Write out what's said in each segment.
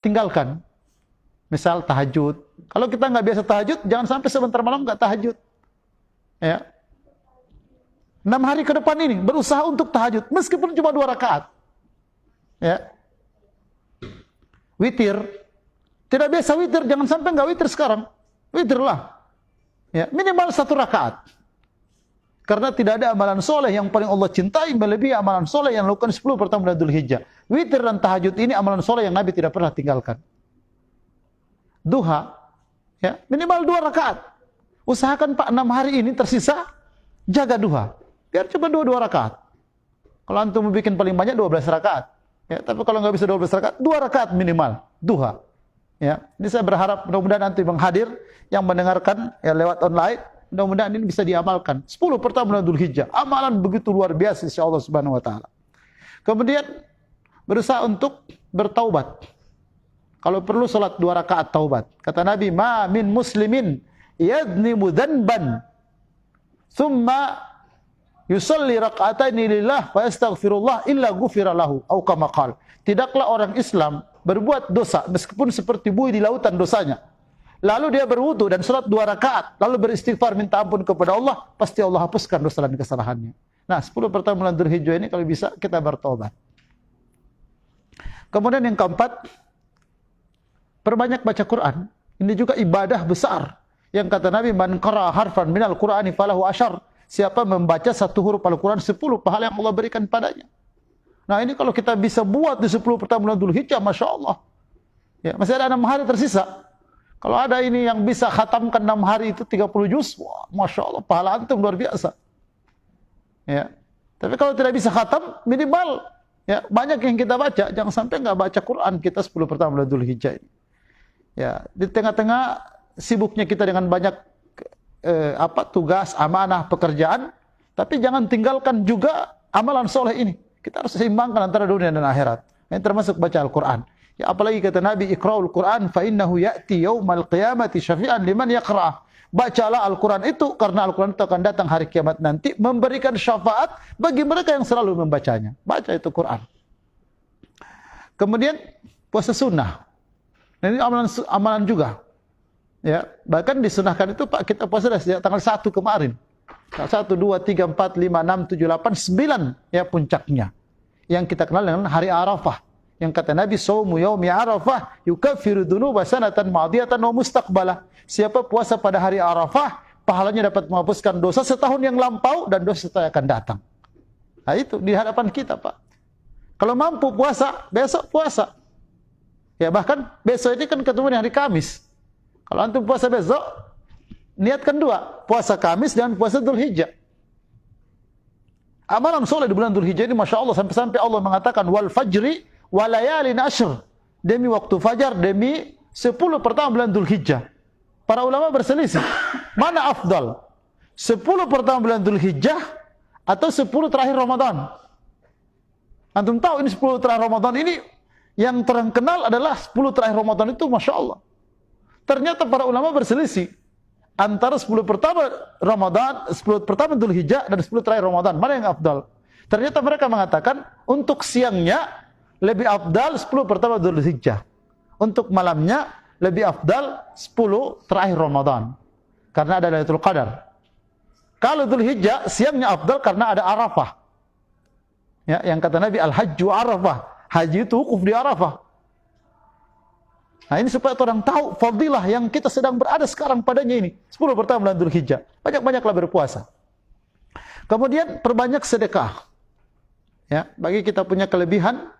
tinggalkan. Misal tahajud. Kalau kita nggak biasa tahajud, jangan sampai sebentar malam nggak tahajud. Ya. 6 hari ke depan ini berusaha untuk tahajud, meskipun cuma 2 rakaat. Ya. Witir. Tidak biasa witir, jangan sampai nggak witir sekarang. Witirlah. Ya, minimal 1 rakaat. Karena tidak ada amalan soleh yang paling Allah cintai melebihi amalan soleh yang lakukan 10 pertama bulan Dzulhijjah. Witir dan tahajud ini amalan soleh yang Nabi tidak pernah tinggalkan. Duha, ya, minimal 2 rakaat. Usahakan Pak 6 hari ini tersisa jaga duha. Biar cuma 2 rakaat. Kalau antum bikin paling banyak 12 rakaat. Ya, tapi kalau nggak bisa 12 rakaat, 2 rakaat minimal duha. Ya, ini saya berharap mudah-mudahan nanti menghadir yang mendengarkan ya lewat online, mudah-mudahan ini bisa diamalkan. 10 pertama bulan Dzulhijjah, amalan begitu luar biasa insyaallah Subhanahu wa taala. Kemudian berusaha untuk bertaubat. Kalau perlu salat 2 rakaat taubat. Kata Nabi, "Ma min muslimin yadnimu dzanban thumma yusalli raka'ataini lillah fa yastaghfirullah illa ghufira lahu." Atau kama qala. Tidaklah orang Islam berbuat dosa meskipun seperti buih di lautan dosanya. Lalu dia berwudu dan salat 2 rakaat, lalu beristighfar minta ampun kepada Allah, pasti Allah hapuskan dosa dan kesalahannya. Nah, 10 pertama bulan Dzulhijjah ini kalau bisa kita bertobat. Kemudian yang keempat, perbanyak baca Quran. Ini juga ibadah besar. Yang kata Nabi, "Man qara'a harfan minal Qur'ani falahu asyar." Siapa membaca 1 huruf Al-Quran, 10 pahala yang Allah berikan padanya. Nah, ini kalau kita bisa buat di 10 pertama bulan Dzulhijjah, Masya Allah. Ya, masih ada 6 hari tersisa. Kalau ada ini yang bisa khatamkan 6 hari itu 30 juz, wah, Masya Allah, pahala antum luar biasa. Ya. Tapi kalau tidak bisa khatam, minimal ya banyak yang kita baca. Jangan sampai nggak baca Quran kita 10 pertama bulan Dzulhijjah ini. Ya, di tengah-tengah sibuknya kita dengan banyak tugas, amanah, pekerjaan, tapi jangan tinggalkan juga amalan soleh ini. Kita harus seimbangkan antara dunia dan akhirat. Ini termasuk baca Al-Quran. Ya, apalagi kata Nabi, "Iqra'ul Quran fa innahu ya'ti yaumal qiyamati syafi'an liman yaqra'ah." Bacalah Al-Quran itu karena Al-Quran itu akan datang hari kiamat nanti memberikan syafaat bagi mereka yang selalu membacanya. Baca itu Quran. Kemudian puasa sunnah. Nah, ini amalan juga. Ya, bahkan disunahkan itu Pak, kita puasa dari sejak tanggal 1 kemarin. 1, 2, 3, 4, 5, 6, 7, 8, 9 ya puncaknya. Yang kita kenal dengan hari Arafah. Yang kata Nabi, "Shaumu yaumi Arafah yukaffiru dzunuba sanatan madiyatan wa mustaqbalah." Siapa puasa pada hari Arafah, pahalanya dapat menghapuskan dosa setahun yang lampau dan dosa yang akan datang. Nah, itu di hadapan kita, Pak. Kalau mampu puasa, besok puasa. Ya, bahkan besok ini kan ketemu hari Kamis. Kalau antum puasa besok, niatkan 2, puasa Kamis dan puasa Dzulhijjah. Amalan soleh di bulan Dzulhijjah ini Masya Allah, sampai-sampai Allah mengatakan, "Wal fajri wa layalin ashr." Demi waktu fajar, demi 10 pertama bulan Dzulhijjah. Para ulama berselisih, mana afdal? 10 pertama bulan Dzulhijjah atau 10 terakhir Ramadan? Antum tahu ini 10 terakhir Ramadan ini yang terkenal adalah 10 terakhir Ramadan itu Masya Allah. Ternyata para ulama berselisih antara 10 pertama Ramadan, 10 pertama Dzulhijjah dan 10 terakhir Ramadan. Mana yang afdal? Ternyata mereka mengatakan untuk siangnya lebih afdal 10 pertama Dzulhijjah. Untuk malamnya lebih afdal 10 terakhir Ramadan. Karena ada Lailatul Qadar. Kalau Dzulhijjah siangnya afdal karena ada Arafah. Ya, yang kata Nabi, "Al-hajju Arafah." Haji itu wukuf di Arafah. Nah, ini supaya orang tahu fadilah yang kita sedang berada sekarang padanya ini. 10 pertama bulan Dzulhijjah. Banyak-banyaklah berpuasa. Kemudian perbanyak sedekah. Ya, bagi kita punya kelebihan,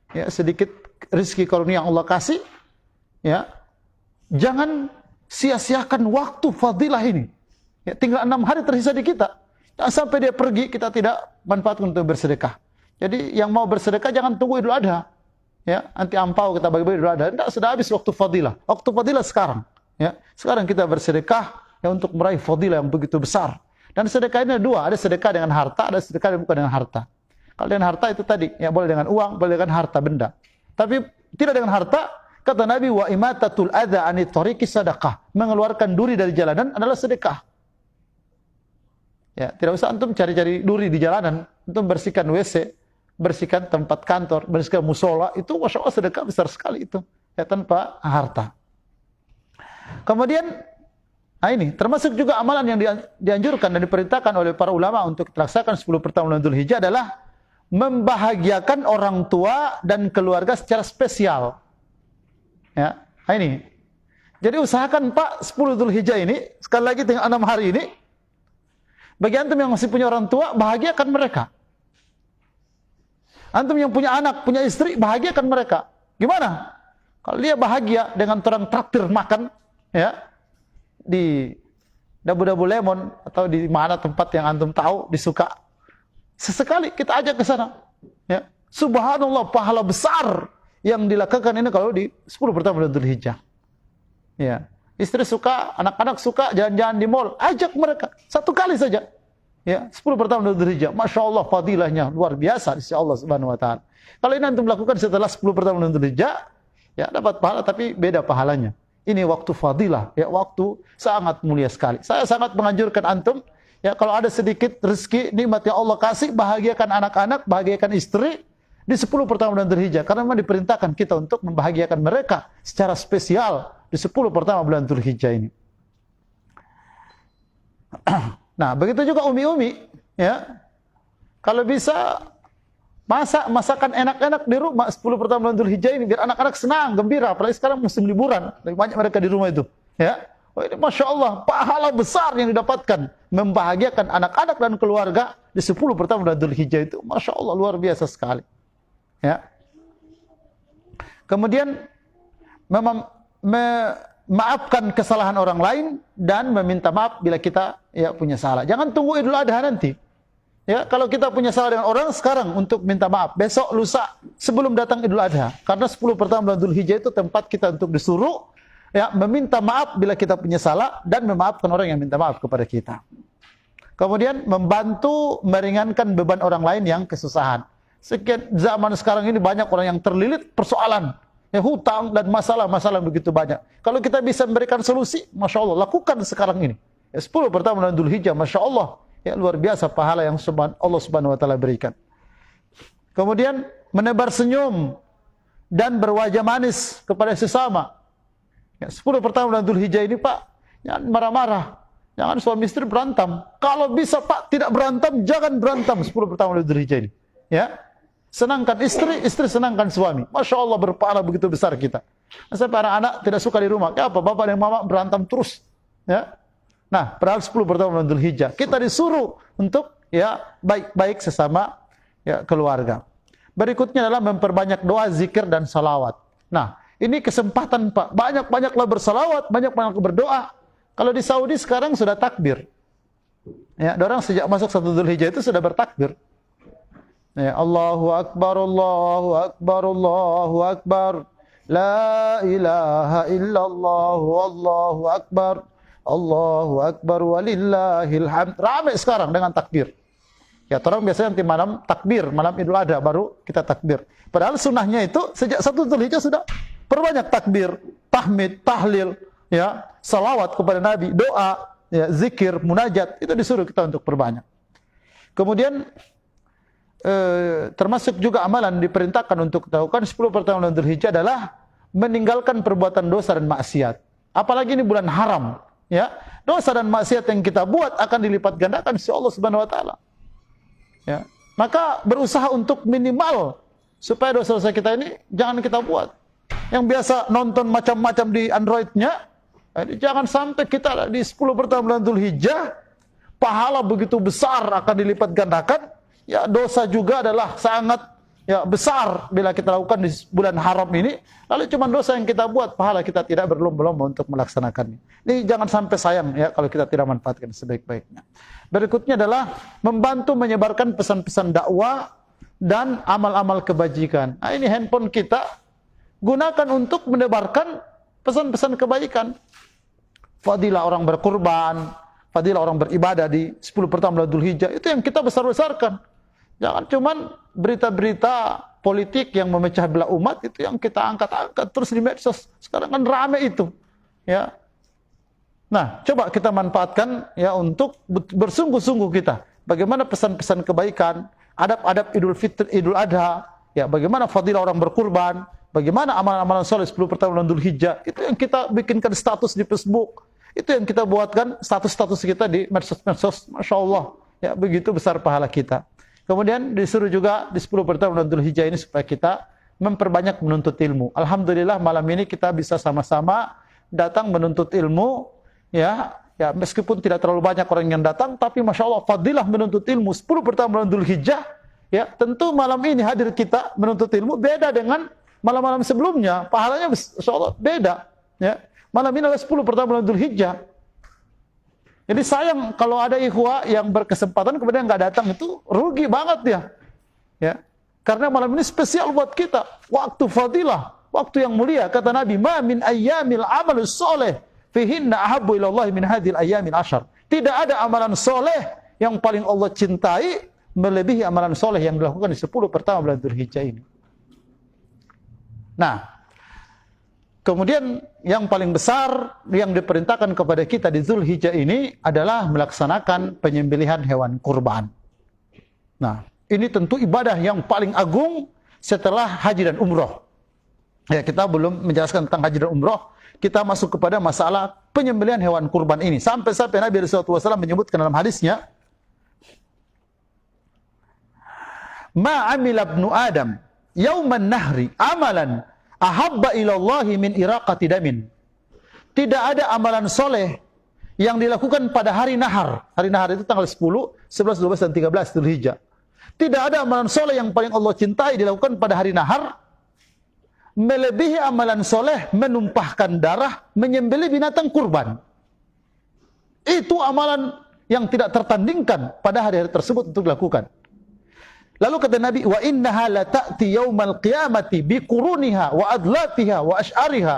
ya, sedikit rezeki karunia yang Allah kasih, ya, jangan sia-siakan waktu fadilah ini. Ya, tinggal 6 hari tersisa di kita. Jangan sampai dia pergi, kita tidak manfaatkan untuk bersedekah. Jadi yang mau bersedekah jangan tunggu Idul Adha. Ya, nanti ampau kita bagi-bagi Idul Adha. Tidak, sudah habis waktu fadilah. Waktu fadilah sekarang. Ya, sekarang kita bersedekah ya untuk meraih fadilah yang begitu besar. Dan sedekah ini ada 2, ada sedekah dengan harta, ada sedekah yang bukan dengan harta. Kalau dengan harta itu tadi, ya boleh dengan uang, boleh dengan harta benda. Tapi tidak dengan harta, kata Nabi, "Wa imatatul adza anit thariqi sadaqah." Mengeluarkan duri dari jalanan adalah sedekah. Ya, tidak usah antum cari-cari duri di jalanan, antum bersihkan WC, bersihkan tempat kantor, bersihkan musola, itu Masya Allah sedekah besar sekali itu. ya tanpa harta. Kemudian ini termasuk juga amalan yang dianjurkan dan diperintahkan oleh para ulama untuk dilaksanakan 10 pertama bulan Dzulhijjah adalah membahagiakan orang tua dan keluarga secara spesial. Ya, ini. Jadi usahakan Pak 10 Dzulhijjah ini, sekali lagi tinggal 6 hari ini, bagi antum yang masih punya orang tua, bahagiakan mereka. Antum yang punya anak, punya istri, bahagiakan mereka. Gimana? Kalau dia bahagia dengan orang traktir makan, ya, di Dabu-Dabu Lemon atau di mana tempat yang antum tahu disuka, sesekali kita ajak ke sana, ya. Subhanallah, pahala besar yang dilakukan ini kalau di 10 pertama bulan Dzulhijjah. Ya, istri suka, anak-anak suka jalan-jalan di mall, ajak mereka satu kali saja. Ya, 10 pertama bulan Dzulhijjah, masya Allah fadilahnya luar biasa di sisi Allah Subhanahu Wa Taala. Kalau ini antum lakukan setelah 10 pertama bulan Dzulhijjah, ya dapat pahala tapi beda pahalanya. Ini waktu fadilah, ya waktu sangat mulia sekali. Saya sangat menganjurkan antum, ya kalau ada sedikit rezeki nikmat yang Allah kasih, bahagiakan anak-anak, bahagiakan istri di 10 pertama bulan Dzulhijjah. Karena memang diperintahkan kita untuk membahagiakan mereka secara spesial di 10 pertama bulan Dzulhijjah ini. Nah, begitu juga umi-umi, ya. Kalau bisa masak masakan enak-enak di rumah 10 pertama bulan Dzulhijjah ini biar anak-anak senang, gembira. Apalagi sekarang musim liburan, lebih banyak mereka di rumah itu, ya. Oh, ini masya Allah pahala besar yang didapatkan membahagiakan anak-anak dan keluarga di 10 pertama bulan Dzulhijjah itu, masya Allah luar biasa sekali, ya. Kemudian memaafkan kesalahan orang lain dan meminta maaf bila kita ya punya salah. Jangan tunggu Idul Adha nanti. Ya, kalau kita punya salah dengan orang sekarang untuk minta maaf, besok lusa sebelum datang Idul Adha. Karena 10 pertama bulan Dzulhijjah itu tempat kita untuk disuruh ya meminta maaf bila kita punya salah dan memaafkan orang yang minta maaf kepada kita. Kemudian membantu meringankan beban orang lain yang kesusahan. Sekian zaman sekarang ini banyak orang yang terlilit persoalan, ya hutang dan masalah-masalah begitu banyak. Kalau kita bisa memberikan solusi, masya Allah lakukan sekarang ini. Ya, 10 pertama bulan Dzulhijjah, masya Allah. Ya, luar biasa pahala yang Allah Subhanahu Wa Taala berikan. Kemudian menebar senyum dan berwajah manis kepada sesama. Ya, 10 pertama bulan Dzulhijjah ini Pak, jangan marah-marah, jangan suami istri berantem. Kalau bisa Pak tidak berantem, jangan berantem 10 pertama bulan Dzulhijjah ini. Ya, senangkan istri, istri senangkan suami. Masya Allah berpahala begitu besar kita. Masa para anak tidak suka di rumah, ya apa bapak dan mama berantem terus, ya. Nah, padahal 10 pertama bulan Dzulhijjah kita disuruh untuk ya baik-baik sesama ya keluarga. Berikutnya adalah memperbanyak doa, zikir dan salawat. Nah, ini kesempatan Pak, banyak-banyaklah bersalawat, banyak-banyak berdoa. Kalau di Saudi sekarang sudah takbir. Ya, orang sejak masuk 1 Dzulhijjah itu sudah bertakbir. Ya, Allahu Akbar, Allahu Akbar, Allahu Akbar. La ilaha illallah, Allahu Akbar. Allahu Akbar walillahil hamd. Ramai sekarang dengan takbir. Ya, orang biasanya nanti malam takbir, malam Idul Adha baru kita takbir. Padahal sunnahnya itu sejak 1 Dzulhijjah sudah perbanyak takbir, tahmid, tahlil, ya, salawat kepada Nabi, doa, ya, zikir, munajat, itu disuruh kita untuk perbanyak. Kemudian termasuk juga amalan diperintahkan untuk dilakukan 10 pertama bulan Dzulhijjah adalah meninggalkan perbuatan dosa dan maksiat. Apalagi ini bulan haram. Ya, dosa dan maksiat yang kita buat akan dilipat gandakan oleh Allah Subhanahu Wa Taala. Ya, maka berusaha untuk minimal supaya dosa-dosa kita ini jangan kita buat. Yang biasa nonton macam-macam di Androidnya, jangan sampai kita di 10 pertama bulan Dzulhijjah pahala begitu besar akan dilipat gandakan. Ya, dosa juga adalah sangat ya besar bila kita lakukan di bulan haram ini. Lalu cuma dosa yang kita buat, pahala kita tidak berlomba-lomba untuk melaksanakannya. Ini jangan sampai sayang ya kalau kita tidak manfaatkan sebaik-baiknya. Berikutnya adalah membantu menyebarkan pesan-pesan dakwah dan amal-amal kebajikan. Nah, ini handphone kita gunakan untuk menebarkan pesan-pesan kebaikan. Fadilah orang berkurban, fadilah orang beribadah di 10 pertama bulan Dzulhijjah, itu yang kita besar-besarkan. Jangan cuman berita-berita politik yang memecah belah umat itu yang kita angkat-angkat terus di medsos. Sekarang kan rame itu, ya. Nah, coba kita manfaatkan ya untuk bersungguh-sungguh kita. Bagaimana pesan-pesan kebaikan, adab-adab Idul Fitri, Idul Adha, ya bagaimana fadilah orang berkurban, bagaimana amalan-amalan soleh 10 pertama bulan Dzulhijjah. Itu yang kita bikinkan status di Facebook. Itu yang kita buatkan status-status kita di medsos-medsos. Masya Allah. Ya, begitu besar pahala kita. Kemudian disuruh juga di 10 pertama bulan Dzulhijjah ini supaya kita memperbanyak menuntut ilmu. Alhamdulillah malam ini kita bisa sama-sama datang menuntut ilmu. Ya, meskipun tidak terlalu banyak orang yang datang, tapi Masya Allah fadilah menuntut ilmu 10 pertama bulan Dzulhijjah. Ya, tentu malam ini hadir kita menuntut ilmu beda dengan malam-malam sebelumnya. Pahalanya Masya Allah beda. Ya. Malam ini adalah 10 pertama bulan Dzulhijjah. Jadi sayang kalau ada ikhwah yang berkesempatan kemudian nggak datang, itu rugi banget ya. Ya. Karena malam ini spesial buat kita. Waktu fadilah, waktu yang mulia. Kata Nabi, "Ma min ayyamil amalus soleh fihinna ahabbu ilallah min hadhil ayyamil ashar." Tidak ada amalan soleh yang paling Allah cintai melebihi amalan soleh yang dilakukan di 10 pertama bulan Dzulhijjah ini. Nah, kemudian yang paling besar yang diperintahkan kepada kita di Dzulhijjah ini adalah melaksanakan penyembelihan hewan kurban. Nah, ini tentu ibadah yang paling agung setelah haji dan umroh. Ya, kita belum menjelaskan tentang haji dan umroh. Kita masuk kepada masalah penyembelihan hewan kurban ini. Sampai-sampai Nabi SAW menyebutkan dalam hadisnya, "Ma amila ibnu Adam yauman nahri amalan ahabba ilallahi min iraqati damin." Tidak ada amalan soleh yang dilakukan pada hari nahar. Hari nahar itu tanggal 10, 11, 12, dan 13 Dzulhijjah. Tidak ada amalan soleh yang paling Allah cintai dilakukan pada hari nahar melebihi amalan soleh menumpahkan darah, menyembelih binatang kurban. Itu amalan yang tidak tertandingkan pada hari-hari tersebut untuk dilakukan. Lalu kata Nabi, "Wa innaha la ta'ti yaumal qiyamati bi quruniha wa adlatiha wa ash'ariha."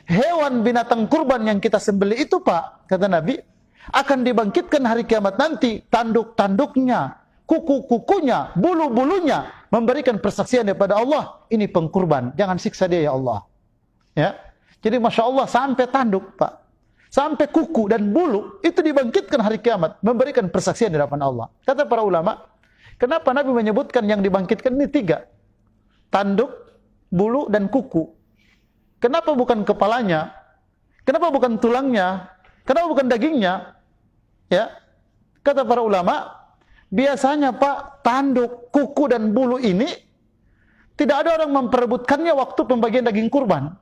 Hewan binatang kurban yang kita sembelih itu, Pak, kata Nabi, akan dibangkitkan hari kiamat nanti, tanduk-tanduknya, kuku-kukunya, bulu-bulunya memberikan persaksian daripada Allah, ini pengkurban, jangan siksa dia ya Allah. Ya. Jadi Masya Allah sampai tanduk, Pak, sampai kuku dan bulu itu dibangkitkan hari kiamat, memberikan persaksian di hadapan Allah. Kata para ulama, kenapa Nabi menyebutkan yang dibangkitkan ini 3? Tanduk, bulu, dan kuku. Kenapa bukan kepalanya? Kenapa bukan tulangnya? Kenapa bukan dagingnya? Ya. Kata para ulama, biasanya Pak, tanduk, kuku, dan bulu ini tidak ada orang memperebutkannya waktu pembagian daging kurban.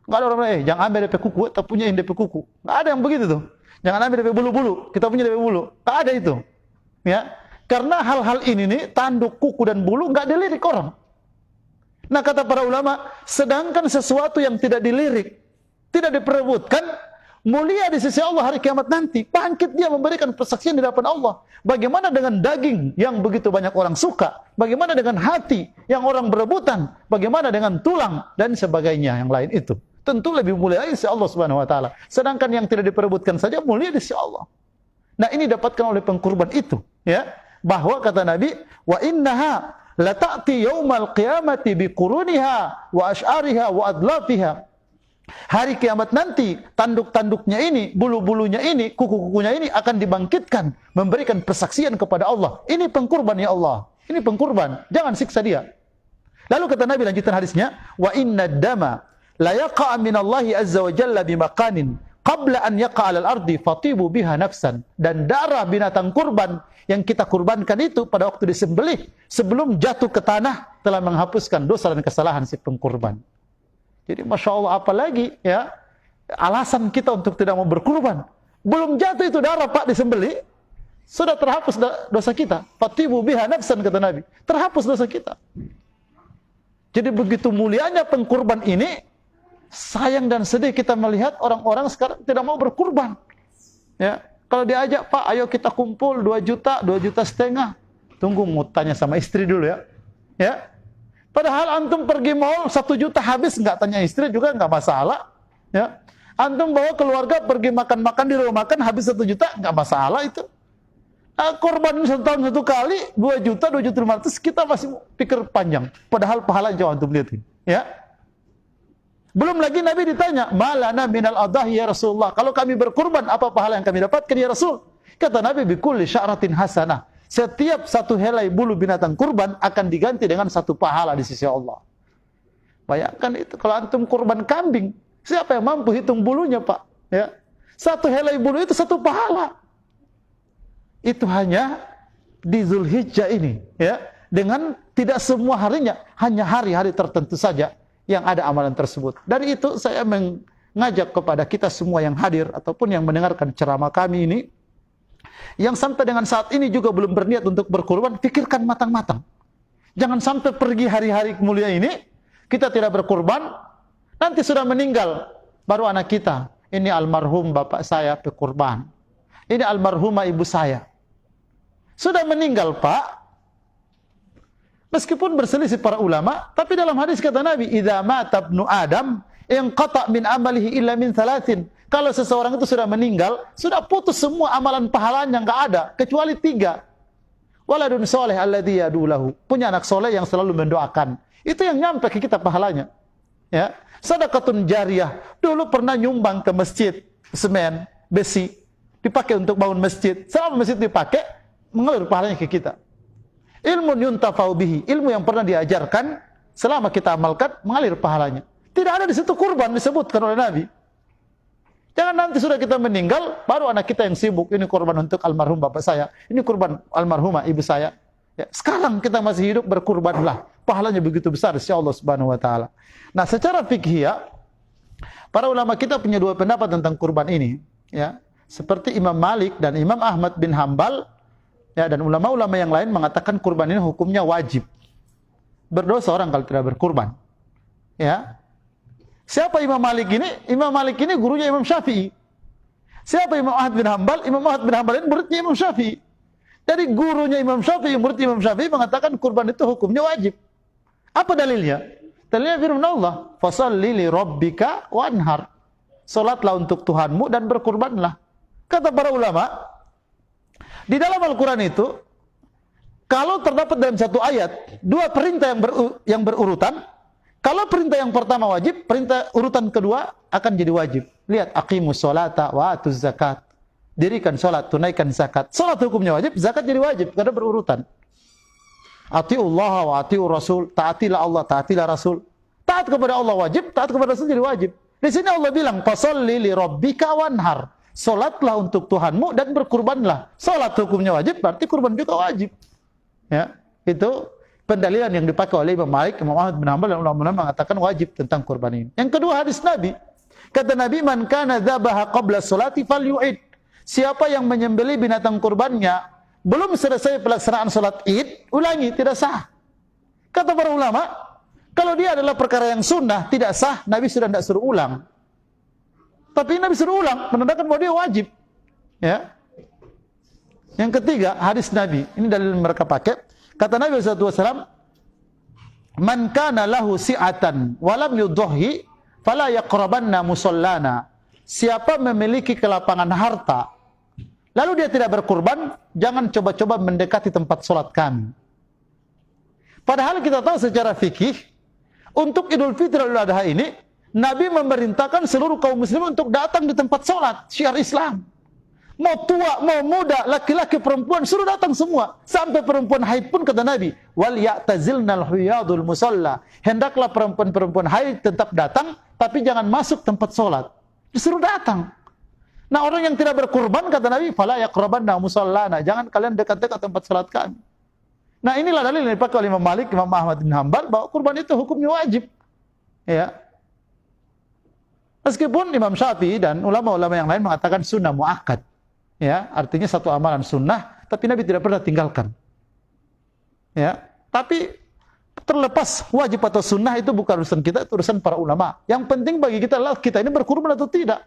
Nggak ada orang, jangan ambil DP kuku, kita punya DP kuku. Nggak ada yang begitu tuh. Jangan ambil DP bulu-bulu, kita punya DP bulu. Nggak ada itu. Ya. Karena hal-hal ini nih, tanduk, kuku, dan bulu nggak dilirik orang. Nah, kata para ulama, sedangkan sesuatu yang tidak dilirik, tidak diperebutkan, mulia di sisi Allah hari kiamat nanti. Bangkit dia memberikan persaksian di hadapan Allah. Bagaimana dengan daging yang begitu banyak orang suka? Bagaimana dengan hati yang orang berebutan? Bagaimana dengan tulang dan sebagainya yang lain itu? Tentu lebih mulia di sisi Allah Subhanahu wa taala. Sedangkan yang tidak diperebutkan saja mulia di sisi Allah. Nah, ini dapatkan oleh pengkurban itu, ya. Bahwa kata Nabi, "Wa innaha la ta'ti yaumal qiyamati bi quruniha wa ash'ariha wa adlafiha." Hari kiamat nanti, tanduk-tanduknya ini, bulu-bulunya ini, kuku-kukunya ini akan dibangkitkan, memberikan persaksian kepada Allah. Ini pengkurban ya Allah. Ini pengkurban. Jangan siksa dia. Lalu kata Nabi lanjutan hadisnya, "Wa inna dama la yaqa' min Allahi azza wa jalla bimakanin qabla an yaqa' 'alal ardi fatibu biha nafsan." Dan darah binatang kurban yang kita kurbankan itu pada waktu disembelih, sebelum jatuh ke tanah, telah menghapuskan dosa dan kesalahan si pengkurban. Jadi Masya Allah, apalagi ya alasan kita untuk tidak mau berkurban. Belum jatuh itu darah, Pak, disembelih, sudah terhapus dosa kita. Fatibu biha nafsan, kata Nabi. Terhapus dosa kita. Jadi begitu mulianya pengkurban ini, sayang dan sedih kita melihat orang-orang sekarang tidak mau berkurban. Ya, kalau diajak, "Pak, ayo kita kumpul 2 juta, 2,5 juta. Tunggu, mau tanya sama istri dulu ya. Ya. Padahal antum pergi mall 1 juta habis, nggak tanya istri juga nggak masalah. Ya. Antum bawa keluarga pergi makan-makan di rumah makan habis 1 juta, nggak masalah itu. Nah, korban 1 tahun 1 kali 2 juta, 2,5 juta, kita masih pikir panjang. Padahal pahala jauh antum lihat ini. Ya. Belum lagi Nabi ditanya, "Malana minal adahi ya Rasulullah." Kalau kami berkurban, apa pahala yang kami dapatkan ya Rasul? Kata Nabi, "Bikulli sya'ratin hasanah." Setiap satu helai bulu binatang kurban akan diganti dengan satu pahala di sisi Allah. Bayangkan itu, kalau antum kurban kambing, siapa yang mampu hitung bulunya, Pak? Ya. Satu helai bulu itu satu pahala. Itu hanya di Zulhijjah ini, ya. Dengan tidak semua harinya, hanya hari-hari tertentu saja yang ada amalan tersebut. Dari itu saya mengajak kepada kita semua yang hadir ataupun yang mendengarkan ceramah kami ini, yang sampai dengan saat ini juga belum berniat untuk berkurban, pikirkan matang-matang. Jangan sampai pergi hari-hari mulia ini, kita tidak berkurban, nanti sudah meninggal, baru anak kita, ini almarhum bapak saya berkurban, ini almarhumah ibu saya. Sudah meninggal, Pak. Meskipun berselisih para ulama, tapi dalam hadis kata Nabi, idza mata ibnu Adam, inqata min amalihi illa min thalathin. Kalau seseorang itu sudah meninggal, sudah putus semua amalan pahalanya, enggak ada kecuali 3. Waladun soleh alladzi yadulahu. Punya anak soleh yang selalu mendoakan. Itu yang nyampe ke kita pahalanya. Ya. Sedekatun jariyah. Dulu pernah nyumbang ke masjid, semen, besi, dipakai untuk bangun masjid. Selama masjid dipakai, mengalir pahalanya ke kita. Ilmu yuntafau bihi, ilmu yang pernah diajarkan, selama kita amalkan, mengalir pahalanya. Tidak ada di situ kurban disebutkan oleh Nabi. Jangan nanti sudah kita meninggal, baru anak kita yang sibuk, ini kurban untuk almarhum bapak saya, ini kurban almarhumah ibu saya. Ya, sekarang kita masih hidup, berkurbanlah. Pahalanya begitu besar insya Allah Subhanahu wa taala. Nah, secara fikih, para ulama kita punya 2 pendapat tentang kurban ini, ya. Seperti Imam Malik dan Imam Ahmad bin Hambal, ya, dan ulama-ulama yang lain mengatakan kurban ini hukumnya wajib. Berdosa orang kalau tidak berkurban. Ya. Siapa Imam Malik ini? Imam Malik ini gurunya Imam Syafi'i. Siapa Imam Ahmad bin Hambal? Imam Ahmad bin Hambal ini muridnya Imam Syafi'i. Dari gurunya Imam Syafi'i, murid Imam Syafi'i mengatakan kurban itu hukumnya wajib. Apa dalilnya? Dalilnya firman Allah, "Fasholli li rabbika wanhar." Salatlah untuk Tuhanmu dan berkurbanlah. Kata para ulama, di dalam Al-Quran itu, kalau terdapat dalam satu ayat 2 perintah yang berurutan, kalau perintah yang pertama wajib, perintah urutan kedua akan jadi wajib. Lihat, aqimus sholata wa atuz zakat. Dirikan sholat, tunaikan zakat. Sholat hukumnya wajib, zakat jadi wajib, karena berurutan. Atiullah wa atiur rasul. Taatilah Allah, taatilah Rasul. Taat kepada Allah wajib, taat kepada Rasul jadi wajib. Di sini Allah bilang, fasholli li rabbika wanhar. Sholatlah untuk Tuhanmu dan berkurbanlah. Sholat hukumnya wajib, berarti kurban juga wajib. Ya, itu pendalilan yang dipakai oleh Imam Malik, Imam Ahmad bin Hanbal, dan ulama-ulama mengatakan wajib tentang kurban ini. Yang kedua, hadis Nabi. Kata Nabi, man kana dzabaha qabla sholati falyu'id. Siapa yang menyembelih binatang kurbannya belum selesai pelaksanaan sholat Id, ulangi, tidak sah. Kata para ulama, kalau dia adalah perkara yang sunnah, tidak sah, Nabi sudah tidak suruh ulang. Tapi Nabi suruh ulang, menandakan bahwa dia wajib. Ya. Yang ketiga, hadis Nabi. Ini dalil mereka pakai. Kata Nabi SAW, man kana lahu si'atan walam yudhohi fala yaqrabanna musallana. Siapa memiliki kelapangan harta, lalu dia tidak berkurban, jangan coba-coba mendekati tempat sholat kami. Padahal kita tahu secara fikih, untuk Idul Fitri dan Idul Adha ini, Nabi memerintahkan seluruh kaum muslim untuk datang di tempat sholat, syiar Islam. Mau tua, mau muda, laki-laki, perempuan, suruh datang semua. Sampai perempuan haid pun kata Nabi, wal ya'tazilnal huyadul musalla. Hendaklah perempuan-perempuan haid tetap datang, tapi jangan masuk tempat sholat. Disuruh datang. Nah, orang yang tidak berkurban, kata Nabi, fala yaqrabanna musallana. Jangan kalian dekat-dekat tempat sholat kami. Nah, inilah dalil yang dipakai oleh Imam Malik, Imam Ahmad bin Hanbal, bahwa kurban itu hukumnya wajib. Ya. Meskipun Imam Syafi'i dan ulama-ulama yang lain mengatakan sunnah muakkad. Ya, artinya satu amalan sunnah, tapi Nabi tidak pernah tinggalkan. Ya, tapi terlepas wajib atau sunnah itu bukan urusan kita, itu urusan para ulama. Yang penting bagi kita adalah kita ini berkurban atau tidak.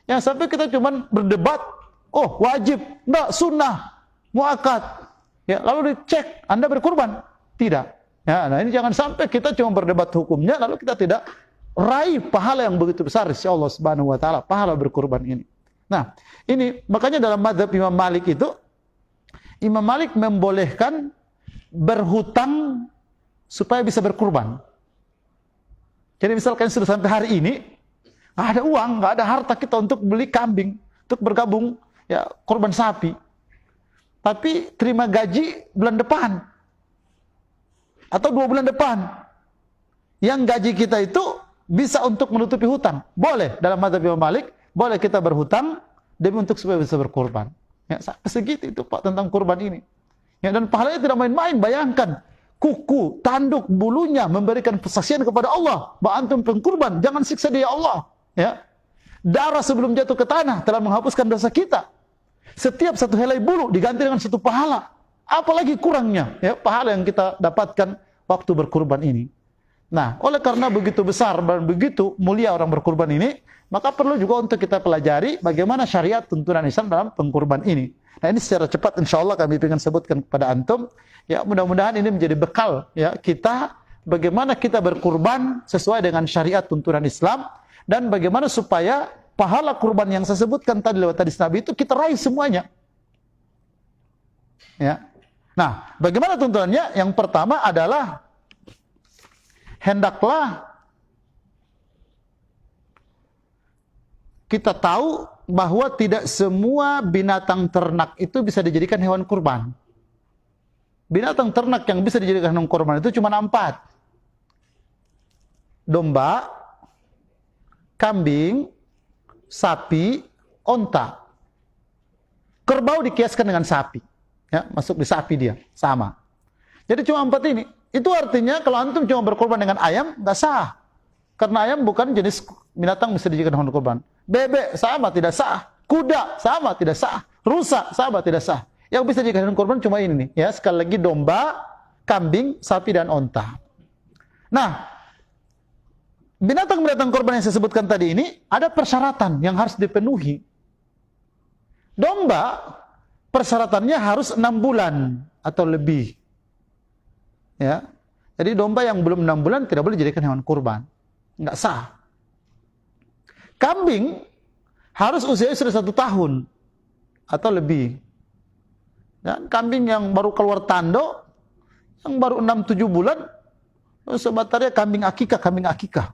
Yang sampai kita cuma berdebat, oh wajib, enggak, sunnah, muakkad. Ya, lalu dicek, Anda berkurban? Tidak. Ya, nah ini jangan sampai kita cuma berdebat hukumnya, lalu kita tidak raih pahala yang begitu besar insya Allah Subhanahu wa taala, pahala berkurban ini. Nah, ini makanya dalam mazhab Imam Malik itu, Imam Malik membolehkan berhutang supaya bisa berkurban. Jadi misalkan sudah sampai hari ini, nggak ada uang, nggak ada harta kita untuk beli kambing, untuk bergabung ya kurban sapi. tapi terima gaji bulan depan atau 2 bulan depan. Yang gaji kita itu bisa untuk menutupi hutang. Boleh dalam mazhab Imam Malik, boleh kita berhutang demi untuk supaya bisa berkurban. Ya, segitu itu Pak tentang kurban ini. Ya, dan pahalanya tidak main-main. Bayangkan kuku, tanduk, bulunya memberikan persaksian kepada Allah bahwa antum pengkurban, jangan siksa dia Allah. Ya. Darah sebelum jatuh ke tanah telah menghapuskan dosa kita. Setiap satu helai bulu diganti dengan satu pahala. Apalagi kurangnya ya pahala yang kita dapatkan waktu berkurban ini. Nah, oleh karena begitu besar dan begitu mulia orang berkurban ini, maka perlu juga untuk kita pelajari bagaimana syariat tuntunan Islam dalam pengkurban ini. Nah, ini secara cepat insya Allah kami ingin sebutkan kepada antum. Ya, mudah-mudahan ini menjadi bekal ya kita bagaimana kita berkurban sesuai dengan syariat tuntunan Islam dan bagaimana supaya pahala kurban yang saya sebutkan tadi lewat hadis Nabi itu kita raih semuanya. Ya. Nah, bagaimana tuntunannya? Yang pertama adalah hendaklah kita tahu bahwa tidak semua binatang ternak itu bisa dijadikan hewan kurban. Binatang ternak yang bisa dijadikan hewan kurban itu cuma 4. Domba, kambing, sapi, onta. Kerbau dikiaskan dengan sapi. Ya, masuk di sapi dia, sama. Jadi cuma 4 ini. Itu artinya kalau antum cuma berkorban dengan ayam, nggak sah. Karena ayam bukan jenis binatang bisa dijadikan hewan kurban. Bebek sama tidak sah. Kuda sama tidak sah. Rusa sama tidak sah. Yang bisa dijadikan hewan kurban cuma ini nih. Ya, sekali lagi domba, kambing, sapi dan onta. Nah, binatang-binatang kurban yang saya sebutkan tadi ini ada persyaratan yang harus dipenuhi. Domba persyaratannya harus 6 bulan atau lebih. Ya. Jadi domba yang belum 6 bulan tidak boleh dijadikan hewan kurban. Enggak sah. Kambing harus usianya sudah 1 tahun atau lebih. Dan kambing yang baru keluar tando, yang baru 6-7 bulan, sebatarnya kambing akikah.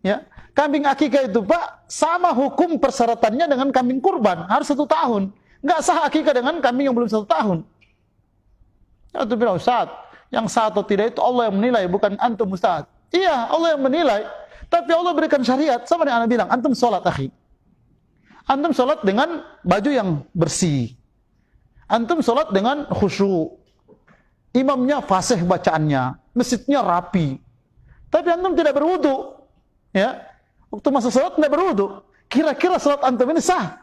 Ya. Kambing akikah itu Pak, sama hukum persyaratannya dengan kambing kurban, harus 1 tahun. Enggak sah akikah dengan kambing yang belum 1 tahun. Ya, itu bilang, Ustaz, yang sah atau tidak itu Allah yang menilai, bukan antum Ustaz. Iya, Allah yang menilai. Tapi Allah berikan syariat. Sama dengan Anda bilang, antum sholat, akhi. Antum sholat dengan baju yang bersih. Antum sholat dengan khusyuk. Imamnya fasih bacaannya. Masjidnya rapi. Tapi antum tidak berwudu. Ya, waktu masuk sholat tidak berwudu. Kira-kira sholat antum ini sah?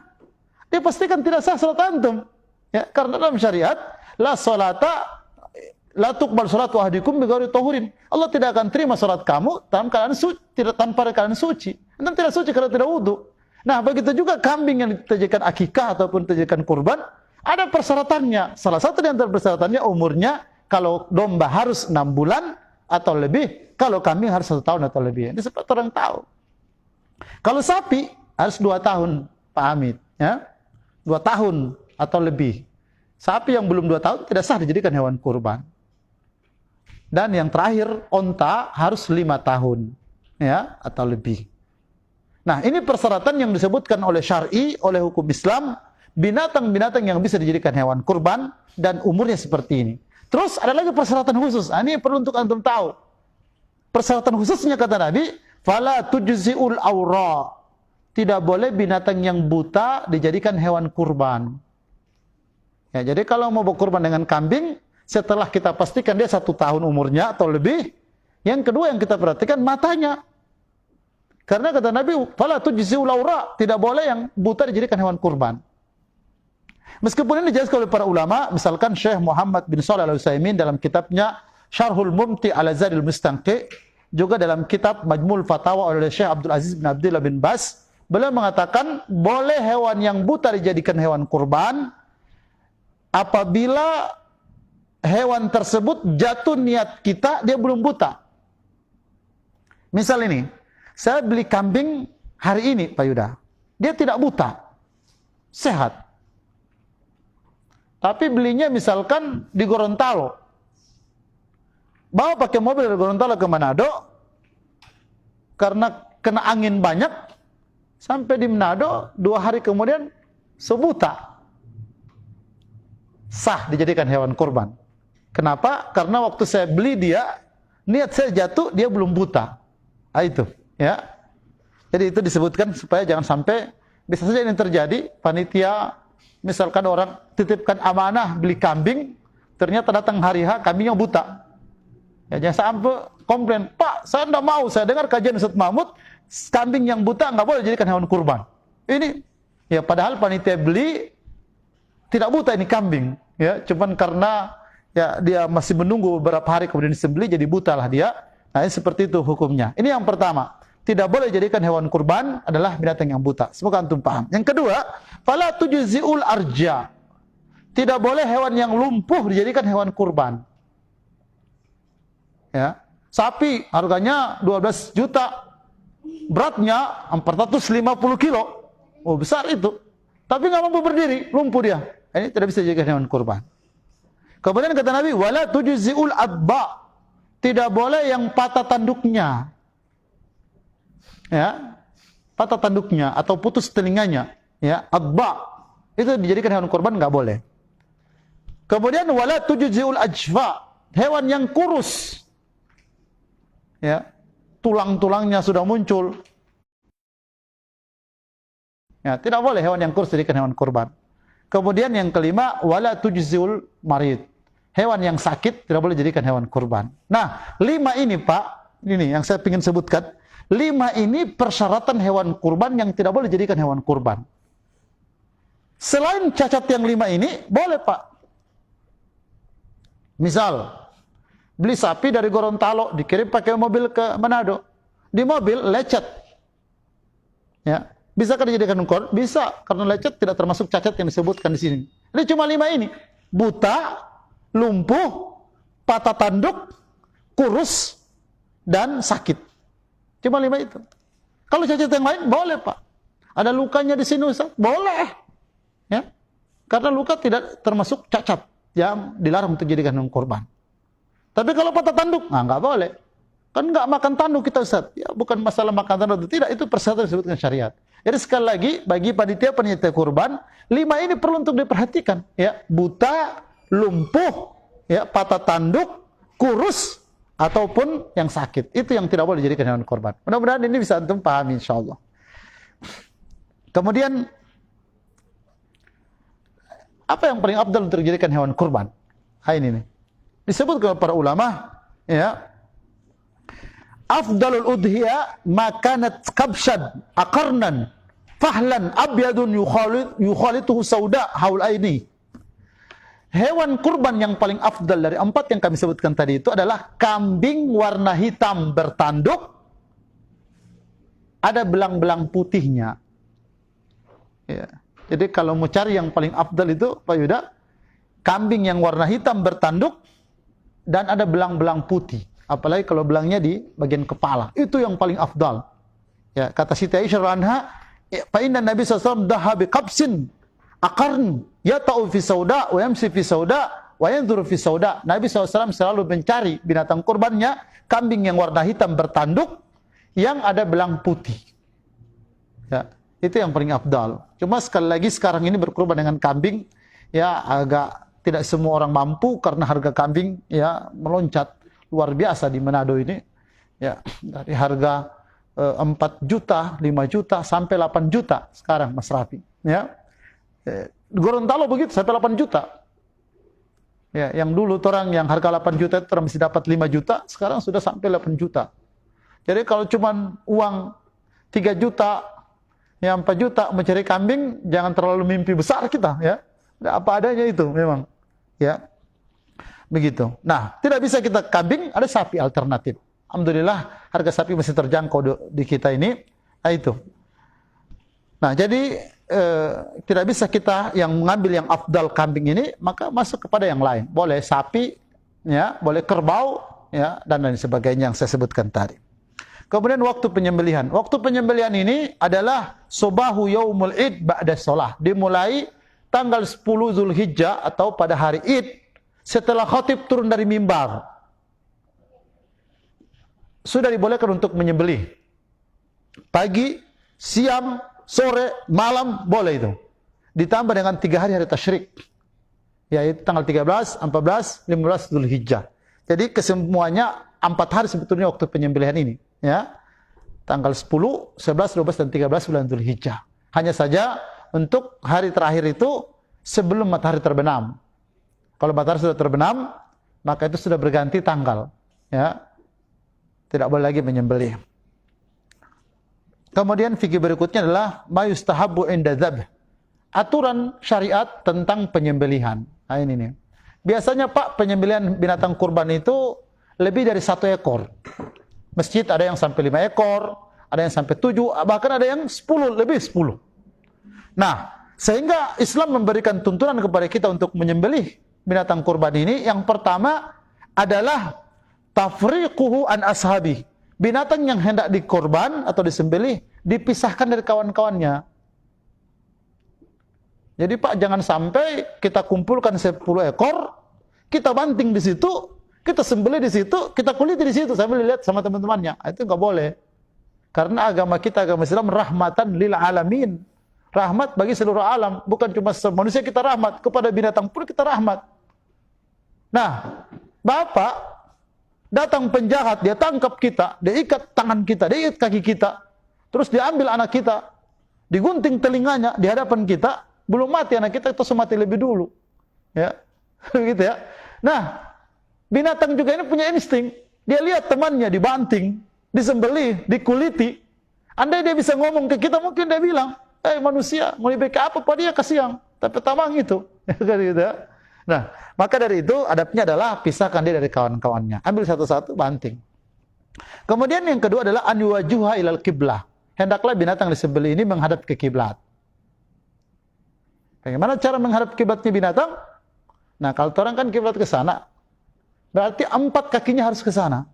Dia pastikan tidak sah sholat antum. Ya, karena dalam syariat, la sholata la tuqbal sholatu ahadikum bighairi tahurin. Allah tidak akan terima salat kamu tanpa kalian suci. Antum tidak suci kalau tidak wudu. Nah, begitu juga kambing yang dijadikan akikah ataupun dijadikan kurban, ada persyaratannya. Salah satu di antara persyaratannya umurnya, kalau domba harus 6 bulan atau lebih, kalau kambing harus 1 tahun atau lebih. Ini seperti orang tahu. Kalau sapi harus 2 tahun, Pak Hamid, ya. 2 tahun atau lebih. Sapi yang belum 2 tahun tidak sah dijadikan hewan kurban. Dan yang terakhir, onta harus 5 tahun, ya, atau lebih. Nah, ini persyaratan yang disebutkan oleh syar'i, oleh hukum Islam, binatang-binatang yang bisa dijadikan hewan kurban dan umurnya seperti ini. Terus ada lagi persyaratan khusus. Nah, ini perlu untuk antum tahu. Persyaratan khususnya kata Nabi, fala tujzi'ul awra. Tidak boleh binatang yang buta dijadikan hewan kurban. Ya, jadi kalau mau berkurban dengan kambing, setelah kita pastikan dia 1 tahun umurnya atau lebih, yang kedua yang kita perhatikan matanya. Karena kata Nabi, fala tujzi'ul awra, tidak boleh yang buta dijadikan hewan kurban. Meskipun ini dijelaskan oleh para ulama, misalkan Syekh Muhammad bin Shalih Al-Utsaimin dalam kitabnya Syarhul Mumti' ala Zadil Mustanqi, juga dalam kitab Majmul Fatawa oleh Syekh Abdul Aziz bin Abdullah bin Bas, beliau mengatakan boleh hewan yang buta dijadikan hewan kurban apabila hewan tersebut jatuh niat kita dia belum buta. Misal ini, saya beli kambing hari ini Pak Yuda, dia tidak buta, sehat. Tapi belinya misalkan di Gorontalo, bawa pakai mobil dari Gorontalo ke Manado, karena kena angin banyak, sampai di Manado 2 hari kemudian sebuta. sah dijadikan hewan kurban. Kenapa? Karena waktu saya beli dia, niat saya jatuh, dia belum buta. Ah, itu, ya. Jadi itu disebutkan supaya jangan sampai, bisa saja ini terjadi, panitia, misalkan orang titipkan amanah beli kambing, ternyata datang hari H, kambingnya buta. Ya, jangan sampai komplain, Pak, saya tidak mau, saya dengar kajian Ustaz Mahmud, kambing yang buta nggak boleh dijadikan hewan kurban. Ini, ya padahal panitia beli, tidak buta ini kambing. Ya, cuman karena ya dia masih menunggu beberapa hari kemudian disembelih, jadi buta lah dia. Nah, ini seperti itu hukumnya. Ini yang pertama. Tidak boleh jadikan hewan kurban adalah binatang yang buta. Semoga antum paham. Yang kedua, fala tujzi'ul arja. Tidak boleh hewan yang lumpuh dijadikan hewan kurban. Ya. Sapi harganya 12 juta. Beratnya 450 kilo. Oh, besar itu. Tapi nggak mampu berdiri, lumpuh dia. Ini tidak bisa dijadikan hewan kurban. Kemudian kata Nabi, wala tujzi'ul adba. Tidak boleh yang patah tanduknya. Ya, patah tanduknya atau putus telinganya, ya, adba, itu dijadikan hewan kurban nggak boleh. Kemudian wala tujzi'ul ajfa, hewan yang kurus, ya, tulang-tulangnya sudah muncul, ya, tidak boleh hewan yang kurus dijadikan hewan kurban. Kemudian yang kelima, wala tujzi'ul marid, hewan yang sakit tidak boleh dijadikan hewan kurban. Nah, 5 ini Pak, ini yang saya ingin sebutkan. 5 ini persyaratan hewan kurban yang tidak boleh dijadikan hewan kurban. Selain cacat yang 5 ini, boleh Pak. Misal, beli sapi dari Gorontalo, dikirim pakai mobil ke Manado. Di mobil lecet. Ya, bisa kan dijadikan kurban? Bisa, karena lecet tidak termasuk cacat yang disebutkan di sini. Ini cuma 5 ini. Buta, lumpuh, patah tanduk, kurus, dan sakit. Cuma 5 itu. Kalau cacat yang lain, boleh Pak. Ada lukanya di sini Ustaz? Boleh. Ya. Karena luka tidak termasuk cacat yang dilarang untuk dijadikan hewan kurban. Tapi kalau patah tanduk, nah nggak boleh. Kan nggak makan tanduk kita Ustaz. Ya, bukan masalah makan tanduk itu. Tidak, itu persyaratan disebutkan syariat. Jadi sekali lagi, bagi panitia kurban, 5 ini perlu untuk diperhatikan. Ya, buta, lumpuh, ya, patah tanduk, kurus, ataupun yang sakit. Itu yang tidak boleh dijadikan hewan kurban. Mudah-mudahan ini bisa antum pahami insyaallah. Kemudian apa yang paling afdal untuk dijadikan hewan kurban? Ini nih. Disebut oleh para ulama, ya. Afdalul udhiya ma kanat kabshan aqarnan fahlan abyadun yukhalituhu sauda haul aini. Hewan kurban yang paling afdal dari 4 yang kami sebutkan tadi itu adalah kambing warna hitam bertanduk, ada belang-belang putihnya. Ya. Jadi kalau mau cari yang paling afdal itu, Pak Yuda, kambing yang warna hitam bertanduk dan ada belang-belang putih. Apalagi kalau belangnya di bagian kepala, itu yang paling afdal. Ya, kata Siti Aisyah anha, fa inna Nabi sallallahu alaihi wasallam daha bi qabsin aqarn yata'u fi sauda wa yamsi fi sauda wa yanzuru fi sauda. Nabi SAW selalu mencari binatang kurbannya kambing yang warna hitam bertanduk yang ada belang putih. Ya, itu yang paling afdal. Cuma sekali lagi sekarang ini berkurban dengan kambing, ya agak tidak semua orang mampu karena harga kambing ya meloncat luar biasa di Manado ini. Ya, dari harga 4 juta, 5 juta sampai 8 juta sekarang Mas Rafi. Ya. Gorontalo begitu sampai 8 juta. Ya, yang dulu orang yang harga 8 juta itu orang bisa dapat 5 juta, sekarang sudah sampai 8 juta. Jadi kalau cuma uang 3 juta, ya 4 juta mencari kambing, jangan terlalu mimpi besar kita, ya. Apa adanya itu memang. Ya. Begitu. Nah, tidak bisa kita kambing, ada sapi alternatif. Alhamdulillah harga sapi masih terjangkau di kita ini. Nah, itu. Nah, jadi tidak bisa kita yang mengambil yang afdal kambing ini, maka masuk kepada yang lain. Boleh sapi, ya, boleh kerbau, ya, dan lain sebagainya yang saya sebutkan tadi. Kemudian waktu penyembelihan. Waktu penyembelihan ini adalah subahu yaumul id ba'da shalah. Dimulai tanggal 10 Zulhijjah atau pada hari Id setelah khatib turun dari mimbar. Sudah dibolehkan untuk menyembelih. Pagi, siang, sore, malam boleh itu. Ditambah dengan 3 hari tasyrik. yaitu tanggal 13, 14, 15 Dzulhijjah. Jadi kesemuanya 4 hari sebetulnya waktu penyembelihan ini, ya. Tanggal 10, 11, 12 dan 13 bulan Dzulhijjah. Hanya saja untuk hari terakhir itu sebelum matahari terbenam. Kalau matahari sudah terbenam, maka itu sudah berganti tanggal, ya. Tidak boleh lagi menyembelih. Kemudian fikih berikutnya adalah ma yustahabbu inda dzabh. Aturan syariat tentang penyembelihan. Nah ini nih. Biasanya Pak, penyembelihan binatang kurban itu lebih dari 1 ekor. Masjid ada yang sampai 5 ekor, ada yang sampai 7, bahkan ada yang 10, lebih 10. Nah, sehingga Islam memberikan tuntunan kepada kita untuk menyembelih binatang kurban ini. Yang pertama adalah tafriquhu an ashabi. Binatang yang hendak dikorban atau disembelih dipisahkan dari kawan-kawannya. Jadi Pak, jangan sampai kita kumpulkan 10 ekor, kita banting di situ, kita sembelih di situ, kita kuliti di situ sambil lihat sama teman-temannya. Itu enggak boleh. Karena agama kita, agama Islam, rahmatan lil alamin. Rahmat bagi seluruh alam, bukan cuma manusia kita rahmat, kepada binatang pun kita rahmat. Nah, Bapak datang penjahat, dia tangkap kita, dia ikat tangan kita, dia ikat kaki kita, terus dia ambil anak kita, digunting telinganya di hadapan kita, belum mati anak kita itu mati lebih dulu. Ya. Gitu ya. Nah, binatang juga ini punya insting. Dia lihat temannya dibanting, disembelih, dikuliti. Andai dia bisa ngomong ke kita, mungkin dia bilang, manusia, mau lebih ke apa dia kasihan, tapi tamang itu. Gitu ya. Nah, maka dari itu adabnya adalah pisahkan dia dari kawan-kawannya. Ambil satu-satu, banting. Kemudian yang kedua adalah an yuwajjuha ilal qiblah. Hendaklah binatang disembelih ini menghadap ke kiblat. Bagaimana cara menghadap kiblatnya binatang? Nah, kalau orang kan kiblat ke sana, berarti 4 kakinya harus ke sana.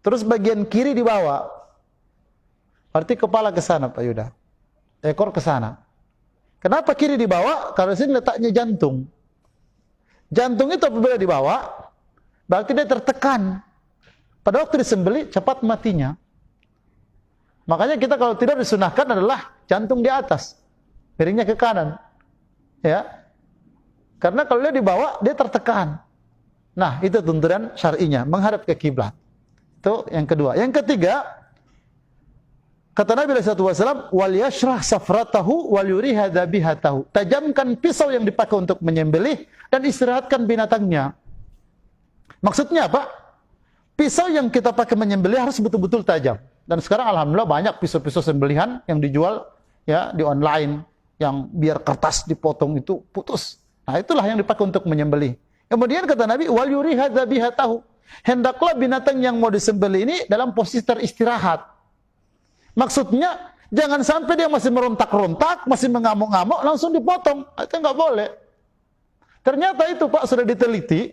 Terus bagian kiri dibawa. Berarti kepala ke sana, Pak Yuda. Ekor ke sana. Kenapa kiri dibawa? Karena sini letaknya jantung. Jantung itu apabila dibawa, berarti dia tertekan. Pada waktu disembelih, cepat matinya. Makanya kita kalau tidak disunahkan adalah jantung di atas, miringnya ke kanan. Ya. Karena kalau dia dibawa, dia tertekan. Nah, itu tuntunan syar'inya, menghadap ke kiblat. Itu yang kedua. Yang ketiga, kata Nabi SAW, wal yashrah safratahu wal yuriha dzabihatahu. Tajamkan pisau yang dipakai untuk menyembelih dan istirahatkan binatangnya. Maksudnya apa? Pisau yang kita pakai menyembelih harus betul-betul tajam. Dan sekarang alhamdulillah banyak pisau-pisau sembelihan yang dijual ya di online yang biar kertas dipotong itu putus. Nah, itulah yang dipakai untuk menyembelih. Kemudian kata Nabi, wal yuriha dzabihatahu. Hendaklah binatang yang mau disembelih ini dalam posisi teristirahat. Maksudnya, jangan sampai dia masih merontak-rontak, masih mengamuk-ngamuk, langsung dipotong. Itu enggak boleh. Ternyata itu Pak sudah diteliti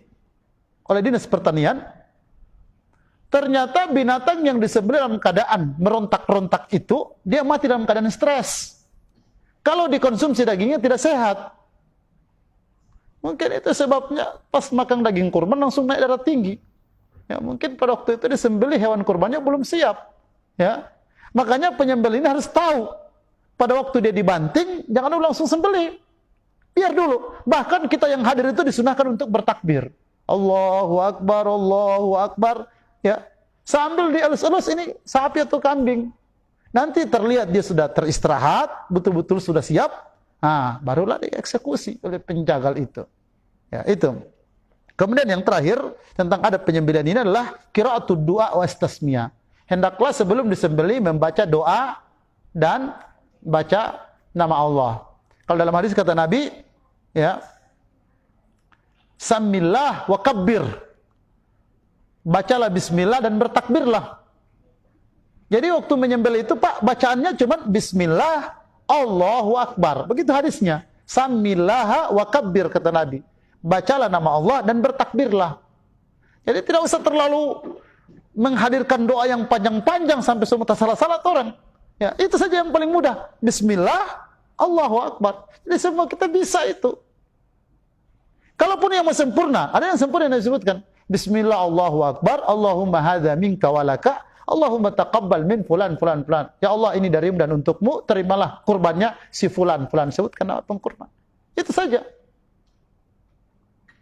oleh Dinas Pertanian. Ternyata binatang yang disembelih dalam keadaan merontak-rontak itu, dia mati dalam keadaan stres. Kalau dikonsumsi dagingnya tidak sehat. Mungkin itu sebabnya pas makan daging kurban langsung naik darah tinggi. Ya, mungkin pada waktu itu disembelih hewan kurbannya belum siap. Ya. Makanya penyembelih ini harus tahu. Pada waktu dia dibanting, jangan dulu langsung sembelih. Biar dulu. Bahkan kita yang hadir itu disunahkan untuk bertakbir. Allahu Akbar, Allahu Akbar. Ya. Sambil dielus-elus ini sapi atau kambing. Nanti terlihat dia sudah teristirahat, betul-betul sudah siap. Nah, barulah dieksekusi oleh penjagal itu. Ya, itu. Kemudian yang terakhir tentang adab penyembelihan ini adalah qiraatud du'a wa istasmiyah. Hendaklah sebelum disembelih membaca doa dan baca nama Allah. Kalau dalam hadis kata Nabi, ya, Samillah wa kabbir. Bacalah bismillah dan bertakbirlah. Jadi waktu menyembelih itu Pak, bacaannya cuma bismillah, Allahu Akbar. Begitu hadisnya. Samillah wa kabbir kata Nabi. Bacalah nama Allah dan bertakbirlah. Jadi tidak usah terlalu menghadirkan doa yang panjang-panjang sampai semua salah-salah orang. Ya, itu saja yang paling mudah. Bismillah, Allahu Akbar. Jadi semua kita bisa itu. Kalaupun yang mau sempurna, ada yang sempurna yang disebutkan. Bismillah, Allahu Akbar, Allahumma hadza minka walaka, Allahumma taqabbal min fulan fulan fulan. Ya Allah, ini darimu dan untukmu, terimalah kurbannya si fulan fulan. Sebutkan nama pengkurban. Itu saja.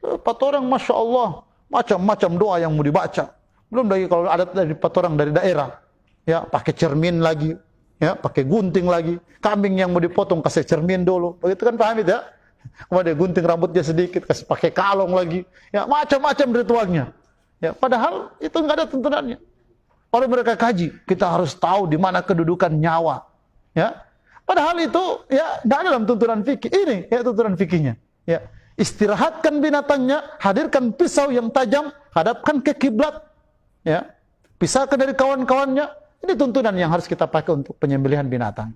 Empat orang, Masya Allah, macam-macam doa yang mau dibaca. Belum lagi kalau ada dari empat orang dari daerah, ya pakai cermin lagi, ya pakai gunting lagi. Kambing yang mau dipotong kasih cermin dulu, begitu kan, paham itu ya? Kemudian gunting rambutnya sedikit, kasih pakai kalung lagi, ya macam-macam ritualnya. Ya, padahal itu nggak ada tuntunannya. Oleh mereka kaji, kita harus tahu di mana kedudukan nyawa. Ya, padahal itu ya nggak ada dalam tuntunan fikih. Ini ya tuntunan fikihnya. Ya, istirahatkan binatangnya, hadirkan pisau yang tajam, hadapkan ke kiblat. Ya, pisahkan dari kawan-kawannya. Ini tuntunan yang harus kita pakai untuk penyembelihan binatang.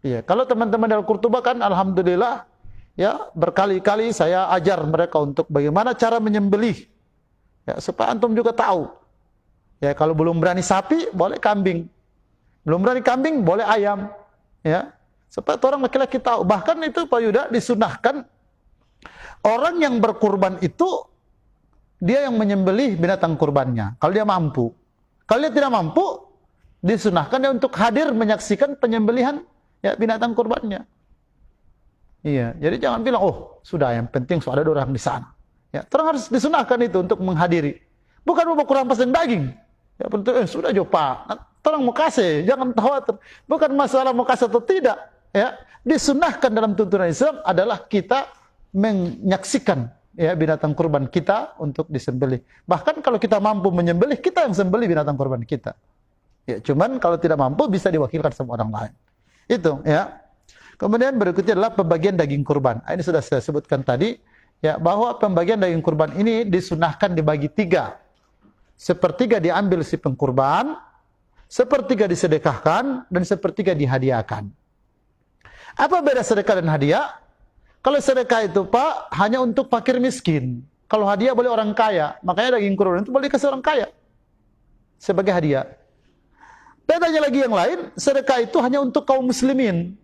Iya, kalau teman-teman dari Qurtuba kan, alhamdulillah, ya berkali-kali saya ajar mereka untuk bagaimana cara menyembelih. Ya, supaya antum juga tahu. Ya, kalau belum berani sapi, boleh kambing. Belum berani kambing, boleh ayam. Ya, supaya orang laki-laki tahu. Bahkan itu Pak Yuda disunahkan orang yang berkurban itu dia yang menyembelih binatang kurbannya. Kalau dia mampu. Kalau dia tidak mampu, disunahkan dia untuk hadir menyaksikan penyembelihan ya binatang kurbannya. Iya, jadi jangan bilang, oh sudah yang penting sudah ada orang di sana. Ya, terang harus disunahkan itu untuk menghadiri. Bukan mau kurang pesen daging. Ya penting, sudah jo Pak. Terang mau kasih, jangan khawatir. Bukan masalah mau kasih atau tidak. Ya, disunahkan dalam tuntunan Islam adalah kita menyaksikan ya binatang kurban kita untuk disembelih. Bahkan kalau kita mampu menyembelih, kita yang sembelih binatang kurban kita. Ya, cuman kalau tidak mampu bisa diwakilkan sama orang lain. Itu ya. Kemudian berikutnya adalah pembagian daging kurban. Ini sudah saya sebutkan tadi ya, bahwa pembagian daging kurban ini disunahkan dibagi tiga. Sepertiga diambil si pengkurban, sepertiga disedekahkan, dan sepertiga dihadiahkan. Apa beda sedekah dan hadiah? Kalau sedekah itu Pak hanya untuk fakir miskin. Kalau hadiah boleh orang kaya. Makanya daging kurban itu boleh kasih orang kaya sebagai hadiah. Bedanya lagi yang lain, sedekah itu hanya untuk kaum muslimin.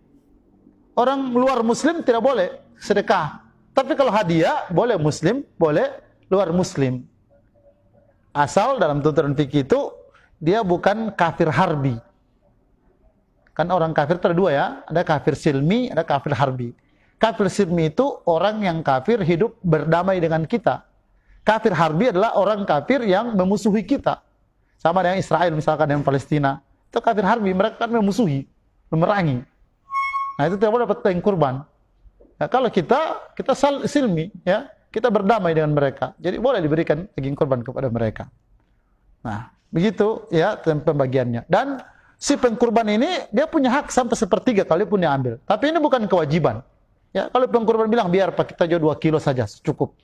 Orang luar muslim tidak boleh sedekah. Tapi kalau hadiah, boleh muslim, boleh luar muslim. Asal dalam tuntunan fikih itu, dia bukan kafir harbi. Kan orang kafir itu ada dua ya, ada kafir silmi, ada kafir harbi. Kafir silmi itu orang yang kafir hidup berdamai dengan kita. Kafir harbi adalah orang kafir yang memusuhi kita. Sama dengan Israel misalkan, dengan Palestina. Itu kafir harbi, mereka kan memusuhi, memerangi. Nah itu tidak boleh dapat daging kurban. Ya, kalau kita silmi, ya kita berdamai dengan mereka. Jadi boleh diberikan daging kurban kepada mereka. Nah begitu ya pembagiannya. Dan si pengkurban ini dia punya hak sampai sepertiga kalaupun dia ambil. Tapi ini bukan kewajiban. Ya kalau pengkurban bilang biar Pak kita jual 2 kilo saja cukup.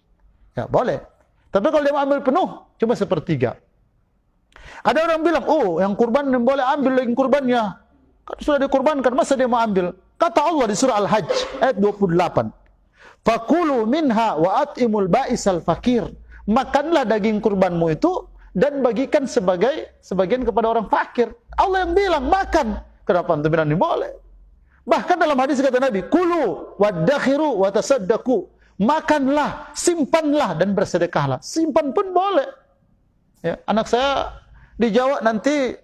Ya boleh. Tapi kalau dia mau ambil penuh cuma sepertiga. Ada orang bilang, oh yang kurban boleh ambil daging kurbannya. Kan sudah dikurbankan, masa dia mau ambil? Kata Allah di surah Al-Hajj ayat 28. Fakulu minha wa at'imul ba'isal fakir. Makanlah daging kurbanmu itu dan bagikan sebagian kepada orang fakir. Allah yang bilang makan. Kenapa antum bilang ini boleh? Bahkan dalam hadis kata Nabi, kulu wadakhiru wa tasaddaqu. Makanlah, simpanlah dan bersedekahlah. Simpan pun boleh. Ya, anak saya di Jawa nanti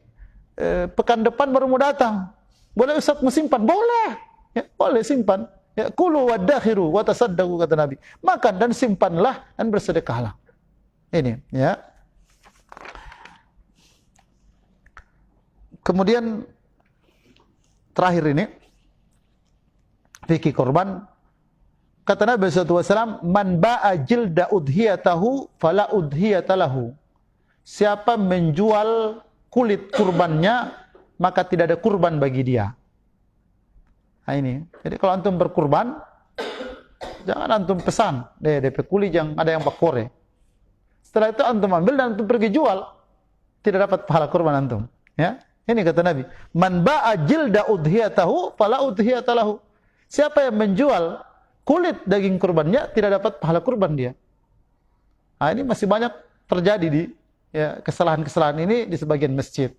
pekan depan baru mau datang. Boleh Ustaz mau simpan? Boleh. Ya, boleh simpan. Ya, kulu wadakhiru wa tasaddaqu kata Nabi. Makan dan simpanlah dan bersedekahlah. Ini, ya. Kemudian terakhir ini fikih korban. Kata Nabi SAW, man ba'a jilda udhiyatahu fala udhiyatalahu. Siapa menjual kulit kurbannya, maka tidak ada kurban bagi dia. Nah ini. Jadi kalau antum berkurban, jangan antum pesan, DP kulit yang ada yang bakore. Setelah itu antum ambil dan antum pergi jual, tidak dapat pahala kurban antum. Ya, ini kata Nabi. Man ba'a jilda udhiyatahu fala udhiyatalahu. Siapa yang menjual kulit daging kurbannya, tidak dapat pahala kurban dia. Nah ini masih banyak terjadi di ya, kesalahan-kesalahan ini di sebagian masjid.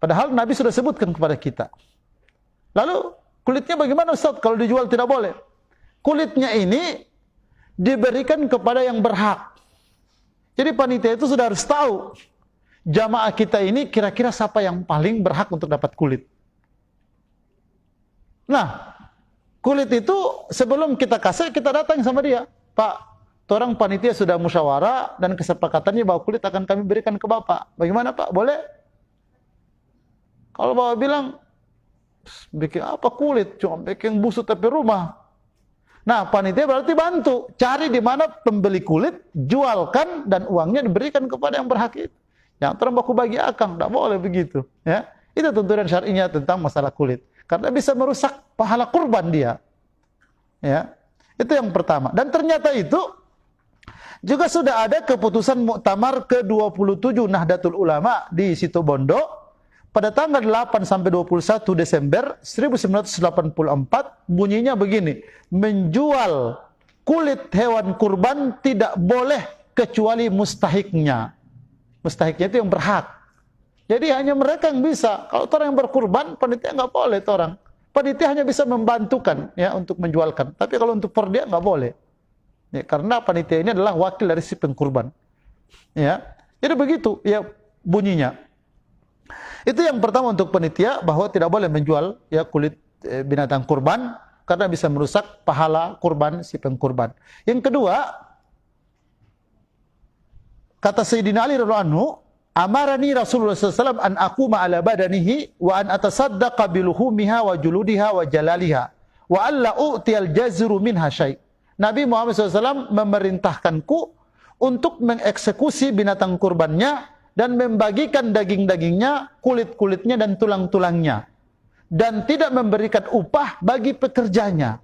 Padahal Nabi sudah sebutkan kepada kita. Lalu kulitnya bagaimana Ustaz? Kalau dijual tidak boleh. Kulitnya ini diberikan kepada yang berhak. Jadi panitia itu sudah harus tahu jamaah kita ini kira-kira siapa yang paling berhak untuk dapat kulit. Nah, kulit itu sebelum kita kasih, kita datang sama dia. Pak, orang panitia sudah musyawarah dan kesepakatannya bahwa kulit akan kami berikan ke Bapak. Bagaimana Pak? Boleh? Kalau Bapak bilang, bikin apa kulit? Cuma bikin busuk tapi rumah. Nah, panitia berarti bantu. Cari di mana pembeli kulit, jualkan, dan uangnya diberikan kepada yang berhak itu. Yang orang baku bagi akang, tidak boleh begitu. Ya, itu tuntunan syar'inya tentang masalah kulit. Karena bisa merusak pahala kurban dia. Ya, itu yang pertama. Dan ternyata itu juga sudah ada keputusan Muktamar ke-27 Nahdlatul Ulama di Situbondo pada tanggal 8 sampai 21 Desember 1984. Bunyinya begini, menjual kulit hewan kurban tidak boleh kecuali mustahiknya. Mustahiknya itu yang berhak. Jadi hanya mereka yang bisa. Kalau orang yang berkurban, panitia nggak boleh orang. Panitia hanya bisa membantukan ya untuk menjualkan. Tapi kalau untuk per dia nggak boleh. Ya, karena panitia ini adalah wakil dari si pengkurban. Ya, jadi begitu ya bunyinya. Itu yang pertama untuk panitia, bahwa tidak boleh menjual ya kulit binatang kurban karena bisa merusak pahala kurban si pengkurban. Yang kedua, kata Sayyidina Ali radhiyallahu anhu, amarani Rasulullah SAW an aquma ala badanihi wa an atasaddaqa biluhumiha wa juludiha wa jalaliha wa alla u'tiyal jazru minha syai'. Nabi Muhammad SAW memerintahkanku untuk mengeksekusi binatang kurbannya dan membagikan daging-dagingnya, kulit-kulitnya dan tulang-tulangnya, dan tidak memberikan upah bagi pekerjanya.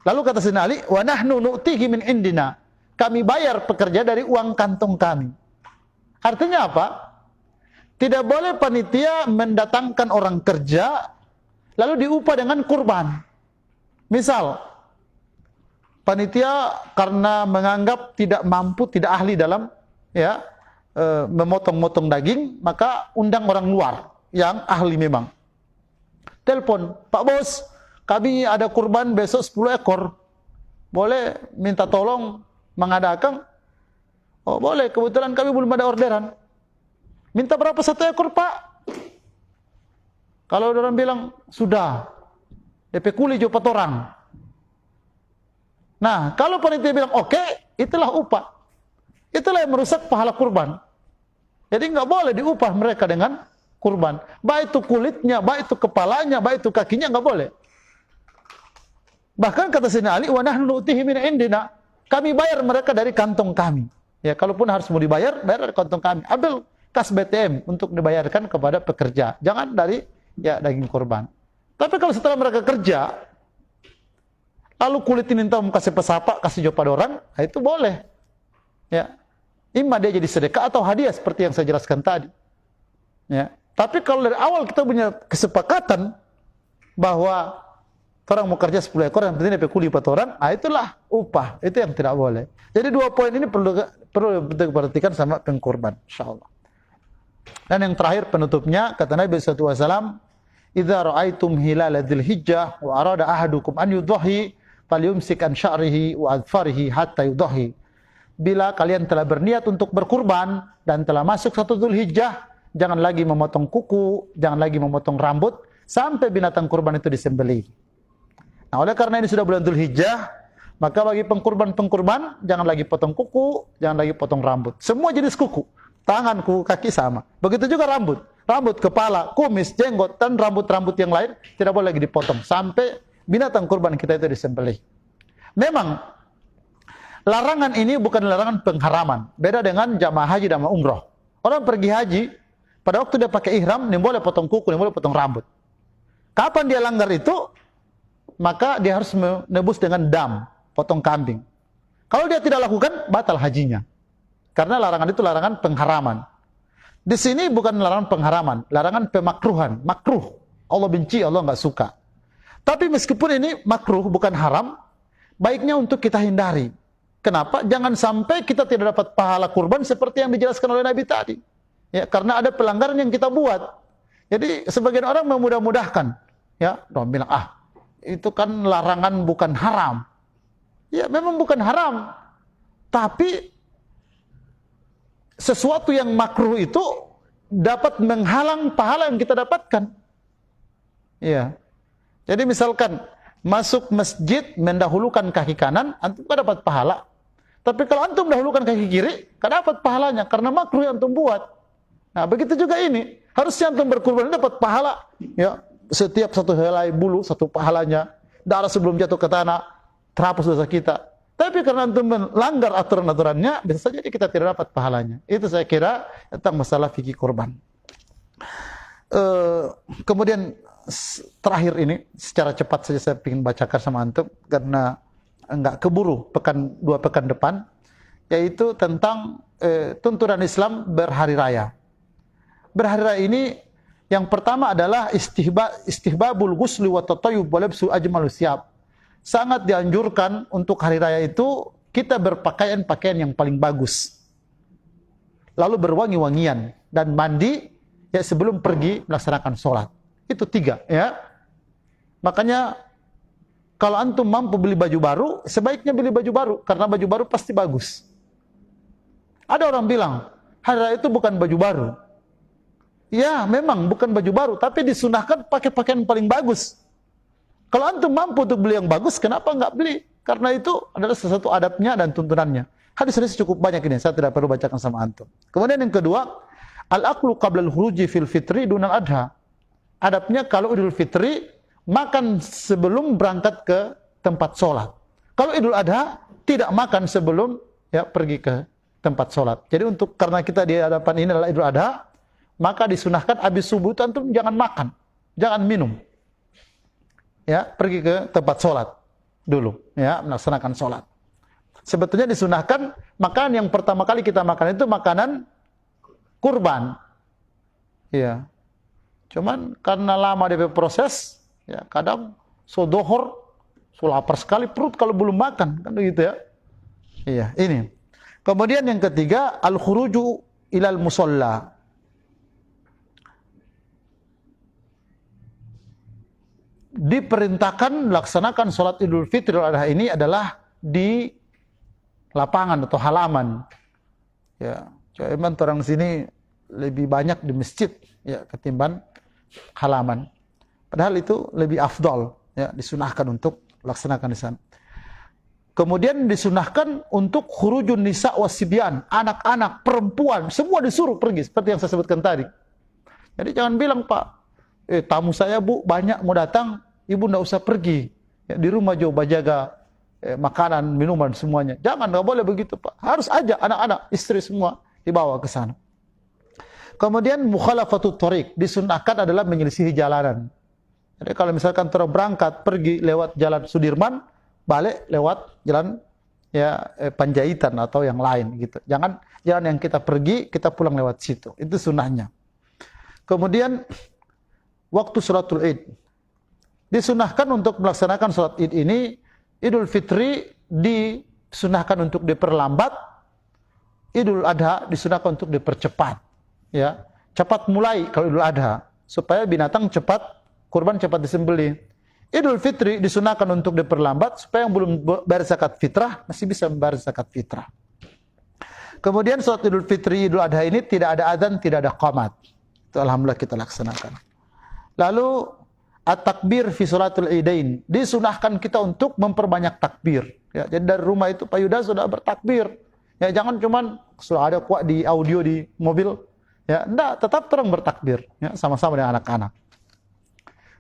Lalu kata Sayyidina Ali, wa nahnu nu'tihi min indina, kami bayar pekerja dari uang kantong kami. Artinya apa? Tidak boleh panitia mendatangkan orang kerja lalu diupah dengan kurban. Misal, panitia karena menganggap tidak mampu, tidak ahli dalam ya memotong-motong daging, maka undang orang luar yang ahli memang. Telepon, Pak Bos, kami ada kurban besok 10 ekor. Boleh minta tolong mengadakan? Oh boleh, kebetulan kami belum ada orderan. Minta berapa 1 ekor Pak? Kalau orang bilang, sudah, DP kuli jo 4 orang. Nah, kalau panitia bilang oke, itulah upah. Itulah yang merusak pahala kurban. Jadi nggak boleh diupah mereka dengan kurban. Baik itu kulitnya, baik itu kepalanya, baik itu kakinya, nggak boleh. Bahkan kata Sayyidina Ali, wa nahnu nu'tihi min indina, kami bayar mereka dari kantong kami. Ya, kalaupun harus mau dibayar, bayar dari kantong kami. Ambil kas BTM untuk dibayarkan kepada pekerja. Jangan dari ya daging kurban. Tapi kalau setelah mereka kerja, lalu kulit ini entah mau kasih pesapa, kasih jawab pada orang, nah itu boleh. Ya, imma dia jadi sedekah atau hadiah seperti yang saya jelaskan tadi. Ya, tapi kalau dari awal kita punya kesepakatan bahwa orang mau kerja 10 ekor, yang penting dapat kuli 4 orang, nah itulah upah. Itu yang tidak boleh. Jadi 2 poin ini perlu diperhatikan sama pengkurban, insyaallah. Dan yang terakhir penutupnya, kata Nabi SAW, idza ra'aitum hilal dzulhijjah wa arada ahadukum an yudhi falyumsik an sya'rihi wa adfarihi hatta yudhi. Bila kalian telah berniat untuk berkurban dan telah masuk 1 Dzulhijjah, jangan lagi memotong kuku, jangan lagi memotong rambut sampai binatang kurban itu disembelih. Nah, oleh karena ini sudah bulan Dzulhijjah, maka bagi pengkurban jangan lagi potong kuku, jangan lagi potong rambut. Semua jenis kuku, tangan, kuku, kaki sama. Begitu juga rambut. Rambut, kepala, kumis, jenggot, dan rambut-rambut yang lain tidak boleh lagi dipotong sampai binatang kurban kita itu disembelih. Memang larangan ini bukan larangan pengharaman. Beda dengan jamaah haji dan umroh. Orang pergi haji, pada waktu dia pakai ihram, dia boleh potong kuku, dia boleh potong rambut. Kapan dia langgar itu? Maka dia harus menebus dengan dam, potong kambing. Kalau dia tidak lakukan, batal hajinya. Karena larangan itu larangan pengharaman. Di sini bukan larangan pengharaman, larangan pemakruhan, makruh. Allah benci, Allah nggak suka. Tapi meskipun ini makruh, bukan haram, baiknya untuk kita hindari. Kenapa? Jangan sampai kita tidak dapat pahala kurban seperti yang dijelaskan oleh Nabi tadi. Ya, karena ada pelanggaran yang kita buat. Jadi sebagian orang memudah-mudahkan. Ya, orang bilang, itu kan larangan bukan haram. Ya, memang bukan haram. Tapi sesuatu yang makruh itu dapat menghalang pahala yang kita dapatkan. Ya. Jadi misalkan masuk masjid mendahulukan kaki kanan, antum kan dapat pahala. Tapi kalau antum dahulukan kaki kiri, kan dapat pahalanya karena makruh yang antum buat. Nah, begitu juga ini. Harusnya antum berkurban dapat pahala. Ya, setiap satu helai bulu satu pahalanya. Darah sebelum jatuh ke tanah terhapus dosa kita. Tapi karena antum melanggar aturan-aturannya, bisa saja kita tidak dapat pahalanya. Itu saya kira tentang masalah fikih kurban. Kemudian terakhir ini secara cepat saja saya ingin bacakan sama antum karena enggak keburu 2 pekan depan, yaitu tentang tuntunan Islam berhari raya. Berhari raya ini yang pertama adalah istihbabul ghusli wa tatayyub wa labsu ajmalu siyab. Sangat dianjurkan untuk hari raya itu kita berpakaian-pakaian yang paling bagus. Lalu berwangi-wangian dan mandi ya sebelum pergi melaksanakan sholat. Itu 3 ya. Makanya kalau antum mampu beli baju baru, sebaiknya beli baju baru karena baju baru pasti bagus. Ada orang bilang, hari raya itu bukan baju baru. Ya, memang bukan baju baru, tapi disunahkan pakai pakaian paling bagus. Kalau antum mampu untuk beli yang bagus, kenapa enggak beli? Karena itu adalah sesuatu adabnya dan tuntunannya. Hadis-hadis cukup banyak ini, saya tidak perlu bacakan sama antum. Kemudian yang kedua, al-aqlu qabla al-khuruji fil fitri dunal adha. Adabnya kalau Idul Fitri makan sebelum berangkat ke tempat sholat. Kalau Idul Adha tidak makan sebelum ya pergi ke tempat sholat. Jadi karena kita di hadapan ini adalah Idul Adha, maka disunahkan habis subuh itu antum jangan makan, jangan minum. Ya, pergi ke tempat sholat dulu, ya melaksanakan sholat. Sebetulnya disunahkan makanan yang pertama kali kita makan itu makanan kurban. Ya. Cuman karena lama dia proses, ya kadang sodohor, lapar sekali perut kalau belum makan, kan begitu ya. Iya, ini. Kemudian yang ketiga, al-khuruju ilal musalla. Diperintahkan melaksanakan sholat Idul Fitri Idul Adha ini adalah di lapangan atau halaman. Ya, cuman orang sini lebih banyak di masjid ya ketimbang halaman. Padahal itu lebih afdal, ya, disunahkan untuk laksanakan di sana. Kemudian disunahkan untuk khurujun nisa wasibyan, anak-anak, perempuan, semua disuruh pergi seperti yang saya sebutkan tadi. Jadi jangan bilang, Pak, tamu saya Bu banyak mau datang, Ibu enggak usah pergi. Ya, di rumah coba jaga makanan, minuman semuanya. Jangan, enggak boleh begitu, Pak. Harus ajak anak-anak, istri semua dibawa ke sana. Kemudian mukhalafatut thariq, disunahkan adalah menyelisihi jalanan. Jadi kalau misalkan orang berangkat pergi lewat jalan Sudirman, balik lewat jalan ya Panjaitan atau yang lain gitu. Jangan jalan yang kita pergi, kita pulang lewat situ. Itu sunnahnya. Kemudian waktu sholatul Id. Disunahkan untuk melaksanakan sholat Id ini, Idul Fitri disunahkan untuk diperlambat, Idul Adha disunahkan untuk dipercepat. Ya, cepat mulai kalau Idul Adha supaya binatang cepat kurban cepat disembelih. Idul Fitri disunahkan untuk diperlambat supaya yang belum bayar zakat fitrah masih bisa membayar zakat fitrah. Kemudian salat Idul Fitri Idul Adha ini tidak ada adzan, tidak ada qamat. Itu alhamdulillah kita laksanakan. Lalu at-takbir fi sholatul idain, disunahkan kita untuk memperbanyak takbir. Ya, jadi dari rumah itu Pak Yuda sudah bertakbir. Ya, jangan cuman sudah ada kuat di audio di mobil. Ya, enggak, tetap terang bertakbir ya, sama-sama dengan anak-anak.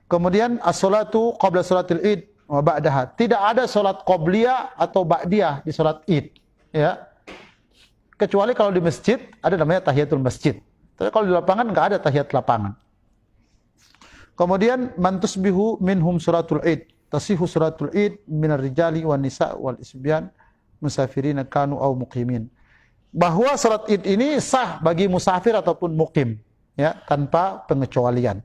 Kemudian as-salatu qabla salatil Id wa ba'daha. Tidak ada salat qabliyah atau ba'diyah di salat Id, ya. Kecuali kalau di masjid ada namanya tahiyatul masjid. Tapi kalau di lapangan enggak ada tahiyat lapangan. Kemudian man tusbihu minhum salatul Id. Tasihu salatul Id minar rijali wan nisa wal isbyan musafirina kanu au muqimin. Bahwa salat Id ini sah bagi musafir ataupun mukim, ya, tanpa pengecualian.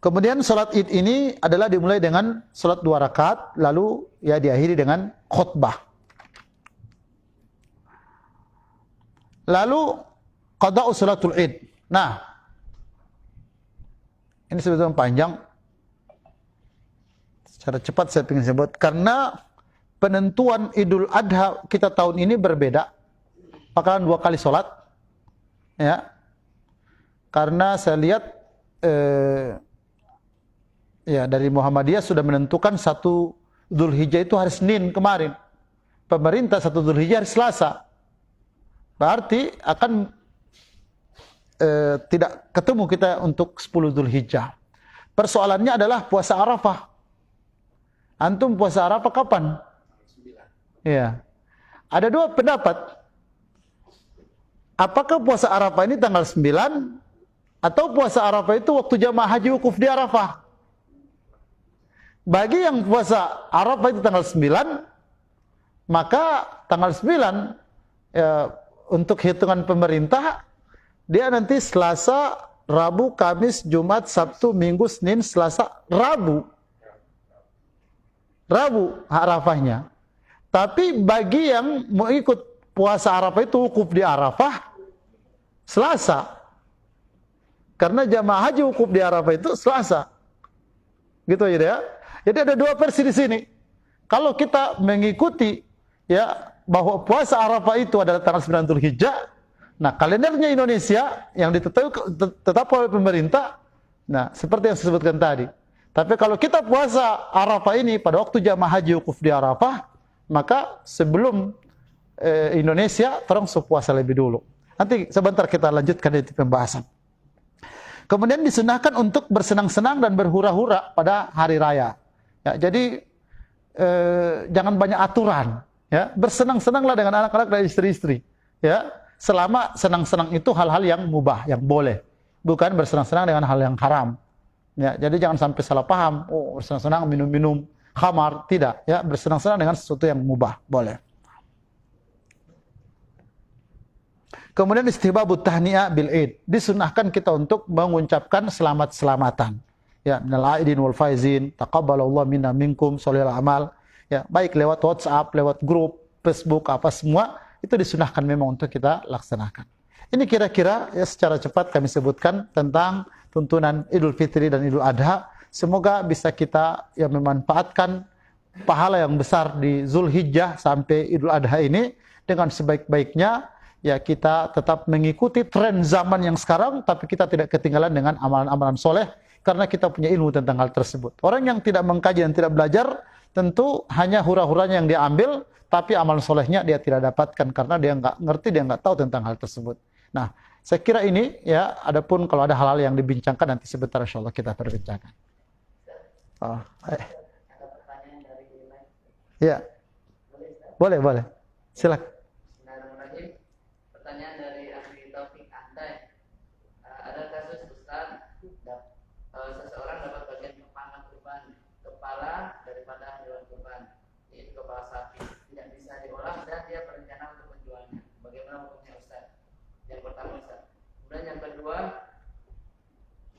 Kemudian salat Id ini adalah dimulai dengan salat 2 rakaat, lalu ya diakhiri dengan khutbah. Lalu qada'u salatul Id. Nah, ini sebetulnya panjang. Secara cepat saya ingin sebut karena penentuan Idul Adha kita tahun ini berbeda. Bakalan 2 kali sholat. Ya. Karena saya lihat Ya, dari Muhammadiyah sudah menentukan 1 Dzulhijjah itu hari Senin kemarin. Pemerintah 1 Dzulhijjah hari Selasa. Berarti akan tidak ketemu kita untuk 10 Dzulhijjah. Persoalannya adalah puasa Arafah. Antum puasa Arafah kapan? Iya. Ada 2 pendapat. Apakah puasa Arafah ini tanggal 9 atau puasa Arafah itu waktu jamaah haji wukuf di Arafah? Bagi yang puasa Arafah itu tanggal 9, maka tanggal 9 ya, untuk hitungan pemerintah dia nanti Selasa, Rabu, Kamis, Jumat, Sabtu, Minggu, Senin, Selasa, Rabu. Rabu Arafahnya. Tapi bagi yang mau ikut puasa Arafah itu wukuf di Arafah Selasa. Karena jamaah haji wukuf di Arafah itu Selasa. Gitu ya. Jadi ada 2 versi di sini. Kalau kita mengikuti ya bahwa puasa Arafah itu adalah tanggal 9 Dzulhijjah, nah kalendernya Indonesia yang tetap oleh pemerintah, nah seperti yang saya sebutkan tadi. Tapi kalau kita puasa Arafah ini pada waktu jamaah haji wukuf di Arafah, maka sebelum Indonesia orang puasa lebih dulu. Nanti sebentar kita lanjutkan itu pembahasan. Kemudian disunahkan untuk bersenang-senang dan berhura-hura pada hari raya. Ya, jadi jangan banyak aturan. Ya, bersenang-senanglah dengan anak-anak dan istri-istri. Ya, selama senang-senang itu hal-hal yang mubah, yang boleh, bukan bersenang-senang dengan hal yang haram. Ya, jadi jangan sampai salah paham. Oh, bersenang-senang minum-minum khamar, tidak. Ya, bersenang-senang dengan sesuatu yang mubah, boleh. Kemudian istihbabut tahni'ah bil Id. Disunahkan kita untuk mengucapkan selamat-selamatan. Ya, minal aidin wal faizin, taqabbalallahu minna minkum sholihal amal. Ya, baik lewat WhatsApp, lewat grup, Facebook, apa semua itu disunahkan memang untuk kita laksanakan. Ini kira-kira ya secara cepat kami sebutkan tentang tuntunan Idul Fitri dan Idul Adha. Semoga bisa kita ya memanfaatkan pahala yang besar di Dzulhijjah sampai Idul Adha ini dengan sebaik-baiknya. Ya, kita tetap mengikuti tren zaman yang sekarang, tapi kita tidak ketinggalan dengan amalan-amalan soleh karena kita punya ilmu tentang hal tersebut. Orang yang tidak mengkaji dan tidak belajar, tentu hanya hura-huranya yang dia ambil, tapi amal solehnya dia tidak dapatkan karena dia nggak ngerti, dia nggak tahu tentang hal tersebut. Nah, saya kira ini ya, adapun kalau ada hal-hal yang dibincangkan nanti sebentar insyaallah kita perbincangkan. Oh, ada pertanyaan dari email? Ya, boleh, silakan. Pertanyaan dari Ahli Taufik Andai. Ada kasus Ustaz, seseorang dapat bagian kepala daripada hewan kurban, yaitu kepala sapi, tidak bisa diolah dan dia berencana untuk menjualnya. Bagaimana hukumnya Ustaz? Yang pertama Ustaz. Kemudian yang kedua,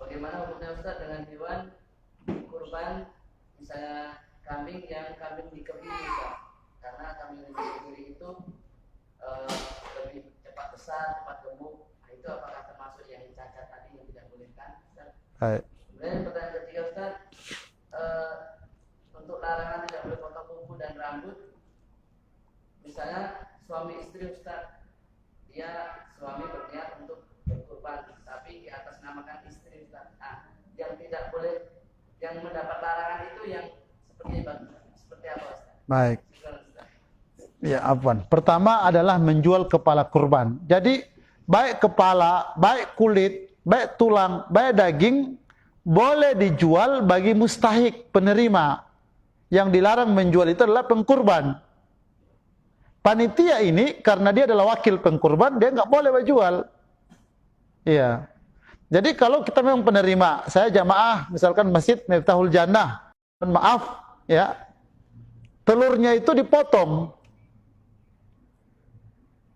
bagaimana hukumnya Ustaz dengan hewan kurban, misalnya kambing yang kambing dikebiri Ustaz? Karena kambing yang dikebiri itu lebih cepat besar, cepat gemuk. Nah, itu apakah termasuk yang cacat tadi yang tidak bolehkan Ustaz? Kemudian pertanyaan ketiga Ustaz, untuk larangan tidak boleh potong kuku dan rambut, misalnya suami istri Ustaz, dia suami berniat untuk berkurban tapi di atas namakan istri Ustaz. Nah, yang tidak boleh, yang mendapat larangan itu yang seperti apa Ustaz? Baik. Ya, afwan. Pertama adalah menjual kepala kurban. Jadi baik kepala, baik kulit, baik tulang, baik daging boleh dijual bagi mustahik, penerima. Yang dilarang menjual itu adalah pengkurban. Panitia ini karena dia adalah wakil pengkurban, dia nggak boleh menjual. Iya. Jadi kalau kita memang penerima, saya jamaah misalkan Masjid Miftahul Jannah, maaf ya, telurnya itu dipotong.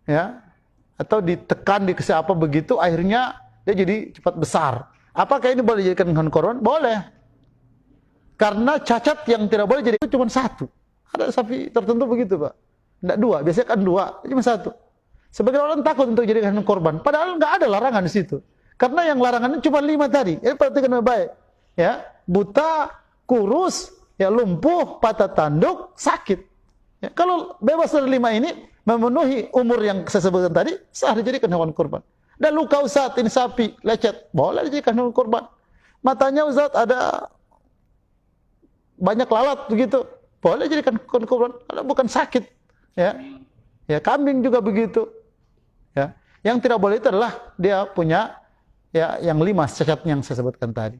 Ya, atau ditekan dikasih apa begitu, akhirnya dia jadi cepat besar. Apakah ini boleh dijadikan hewan kurban? Boleh. Karena cacat yang tidak boleh jadi itu cuma 1. Ada sapi tertentu begitu, Pak. Tidak 2, biasanya kan 2, cuma 1. Sebagian orang takut untuk dijadikan hewan kurban, padahal nggak ada larangan di situ. Karena yang larangannya cuma 5 tadi. Ini perhatikan baik. Ya, buta, kurus, ya lumpuh, patah tanduk, sakit. Ya, kalau bebas dari 5 ini, memenuhi umur yang saya sebutkan tadi, sah dijadikan hewan kurban. Dan luka Ustaz, ini sapi, lecet, boleh dijadikan hewan kurban. Matanya Ustaz ada banyak lalat begitu, boleh jadikan kurban kalau bukan sakit. Ya, ya kambing juga begitu. Ya, yang tidak boleh itu adalah dia punya ya yang 5 cacat yang saya sebutkan tadi.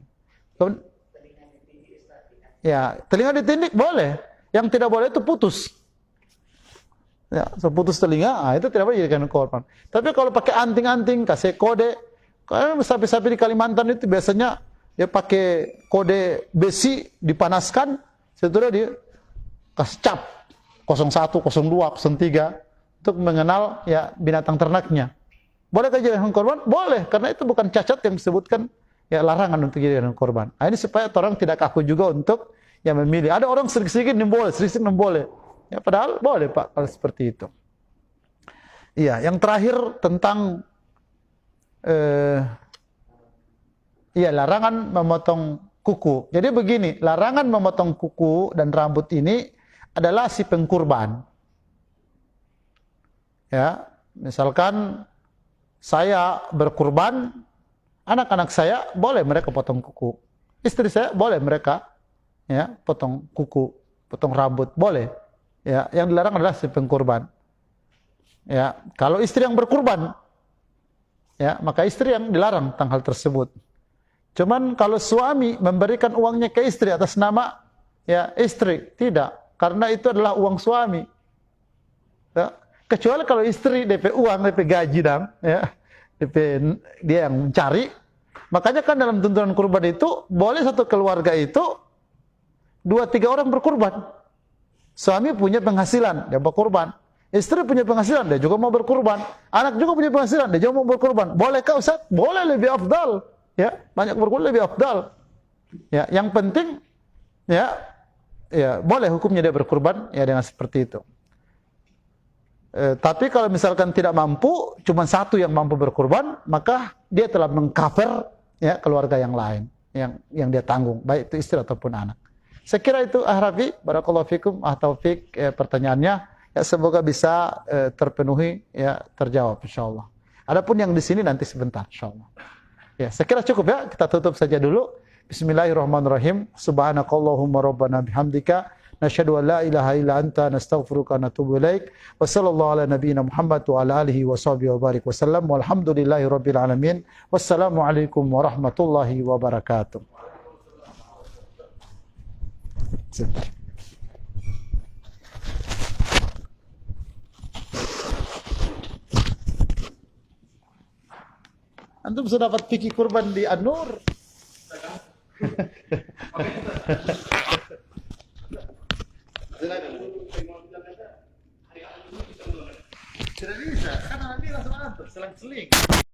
Ya, telinga ditindik boleh. Yang tidak boleh itu putus. Ya, putus telinga, itu tidak boleh dijadikan korban. Tapi kalau pakai anting-anting, kasih kode, karena sapi-sapi di Kalimantan itu biasanya dia pakai kode besi dipanaskan, setelah dia kasih cap 01, 02, 03 untuk mengenal ya binatang ternaknya. Bolehkah dijadikan korban? Boleh, karena itu bukan cacat yang disebutkan ya larangan untuk dijadikan korban. Nah, ini supaya orang tidak kaku juga untuk yang memilih. Ada orang sedikit-sedikit boleh, sedikit-sedikit boleh. Ya, padahal boleh Pak kalau seperti itu. Iya, yang terakhir tentang larangan memotong kuku. Jadi begini, larangan memotong kuku dan rambut ini adalah si pengkurban. Ya, misalkan saya berkurban, anak-anak saya boleh mereka potong kuku. Istri saya boleh mereka ya potong kuku, potong rambut, boleh. Ya, yang dilarang adalah si pengkurban. Ya, kalau istri yang berkurban, ya, maka istri yang dilarang tentang hal tersebut. Cuman kalau suami memberikan uangnya ke istri atas nama ya istri, tidak, karena itu adalah uang suami. Ya, kecuali kalau istri DP uang, DP gaji dan ya, DP dia yang mencari. Makanya kan dalam tuntunan kurban itu boleh satu keluarga itu 2-3 orang berkurban. Suami punya penghasilan, dia berkurban. Istri punya penghasilan, dia juga mau berkurban. Anak juga punya penghasilan, dia juga mau berkurban. Bolehkah Ustaz? Boleh, lebih afdal. Ya, banyak berkurban lebih afdal. Ya, yang penting ya boleh hukumnya dia berkurban ya dengan seperti itu. Tapi kalau misalkan tidak mampu, cuma satu yang mampu berkurban, maka dia telah mengcover ya keluarga yang lain yang dia tanggung, baik itu istri ataupun anak. Saya kira itu Rafi, barakallahu fikum, taufik pertanyaannya, ya semoga bisa terpenuhi ya terjawab insyaallah. Adapun yang di sini nanti sebentar insyaallah. Ya, saya kira cukup ya, kita tutup saja dulu. Bismillahirrahmanirrahim. Subhanakallahumma rabbana bihamdika nasyhadu an la ilaha illa anta nastaghfiruka wa natubu ilaik. Wa sallallahu ala nabiyyina Muhammad wa ala alihi wa sahbihi wa barik wasallam. Walhamdulillahirabbil alamin. Wassalamu alaikum warahmatullahi wabarakatuh. Antum sudah dapat fikih kurban di An-Nur. Tidak bisa, kan Nabi langsung antum selang-seling.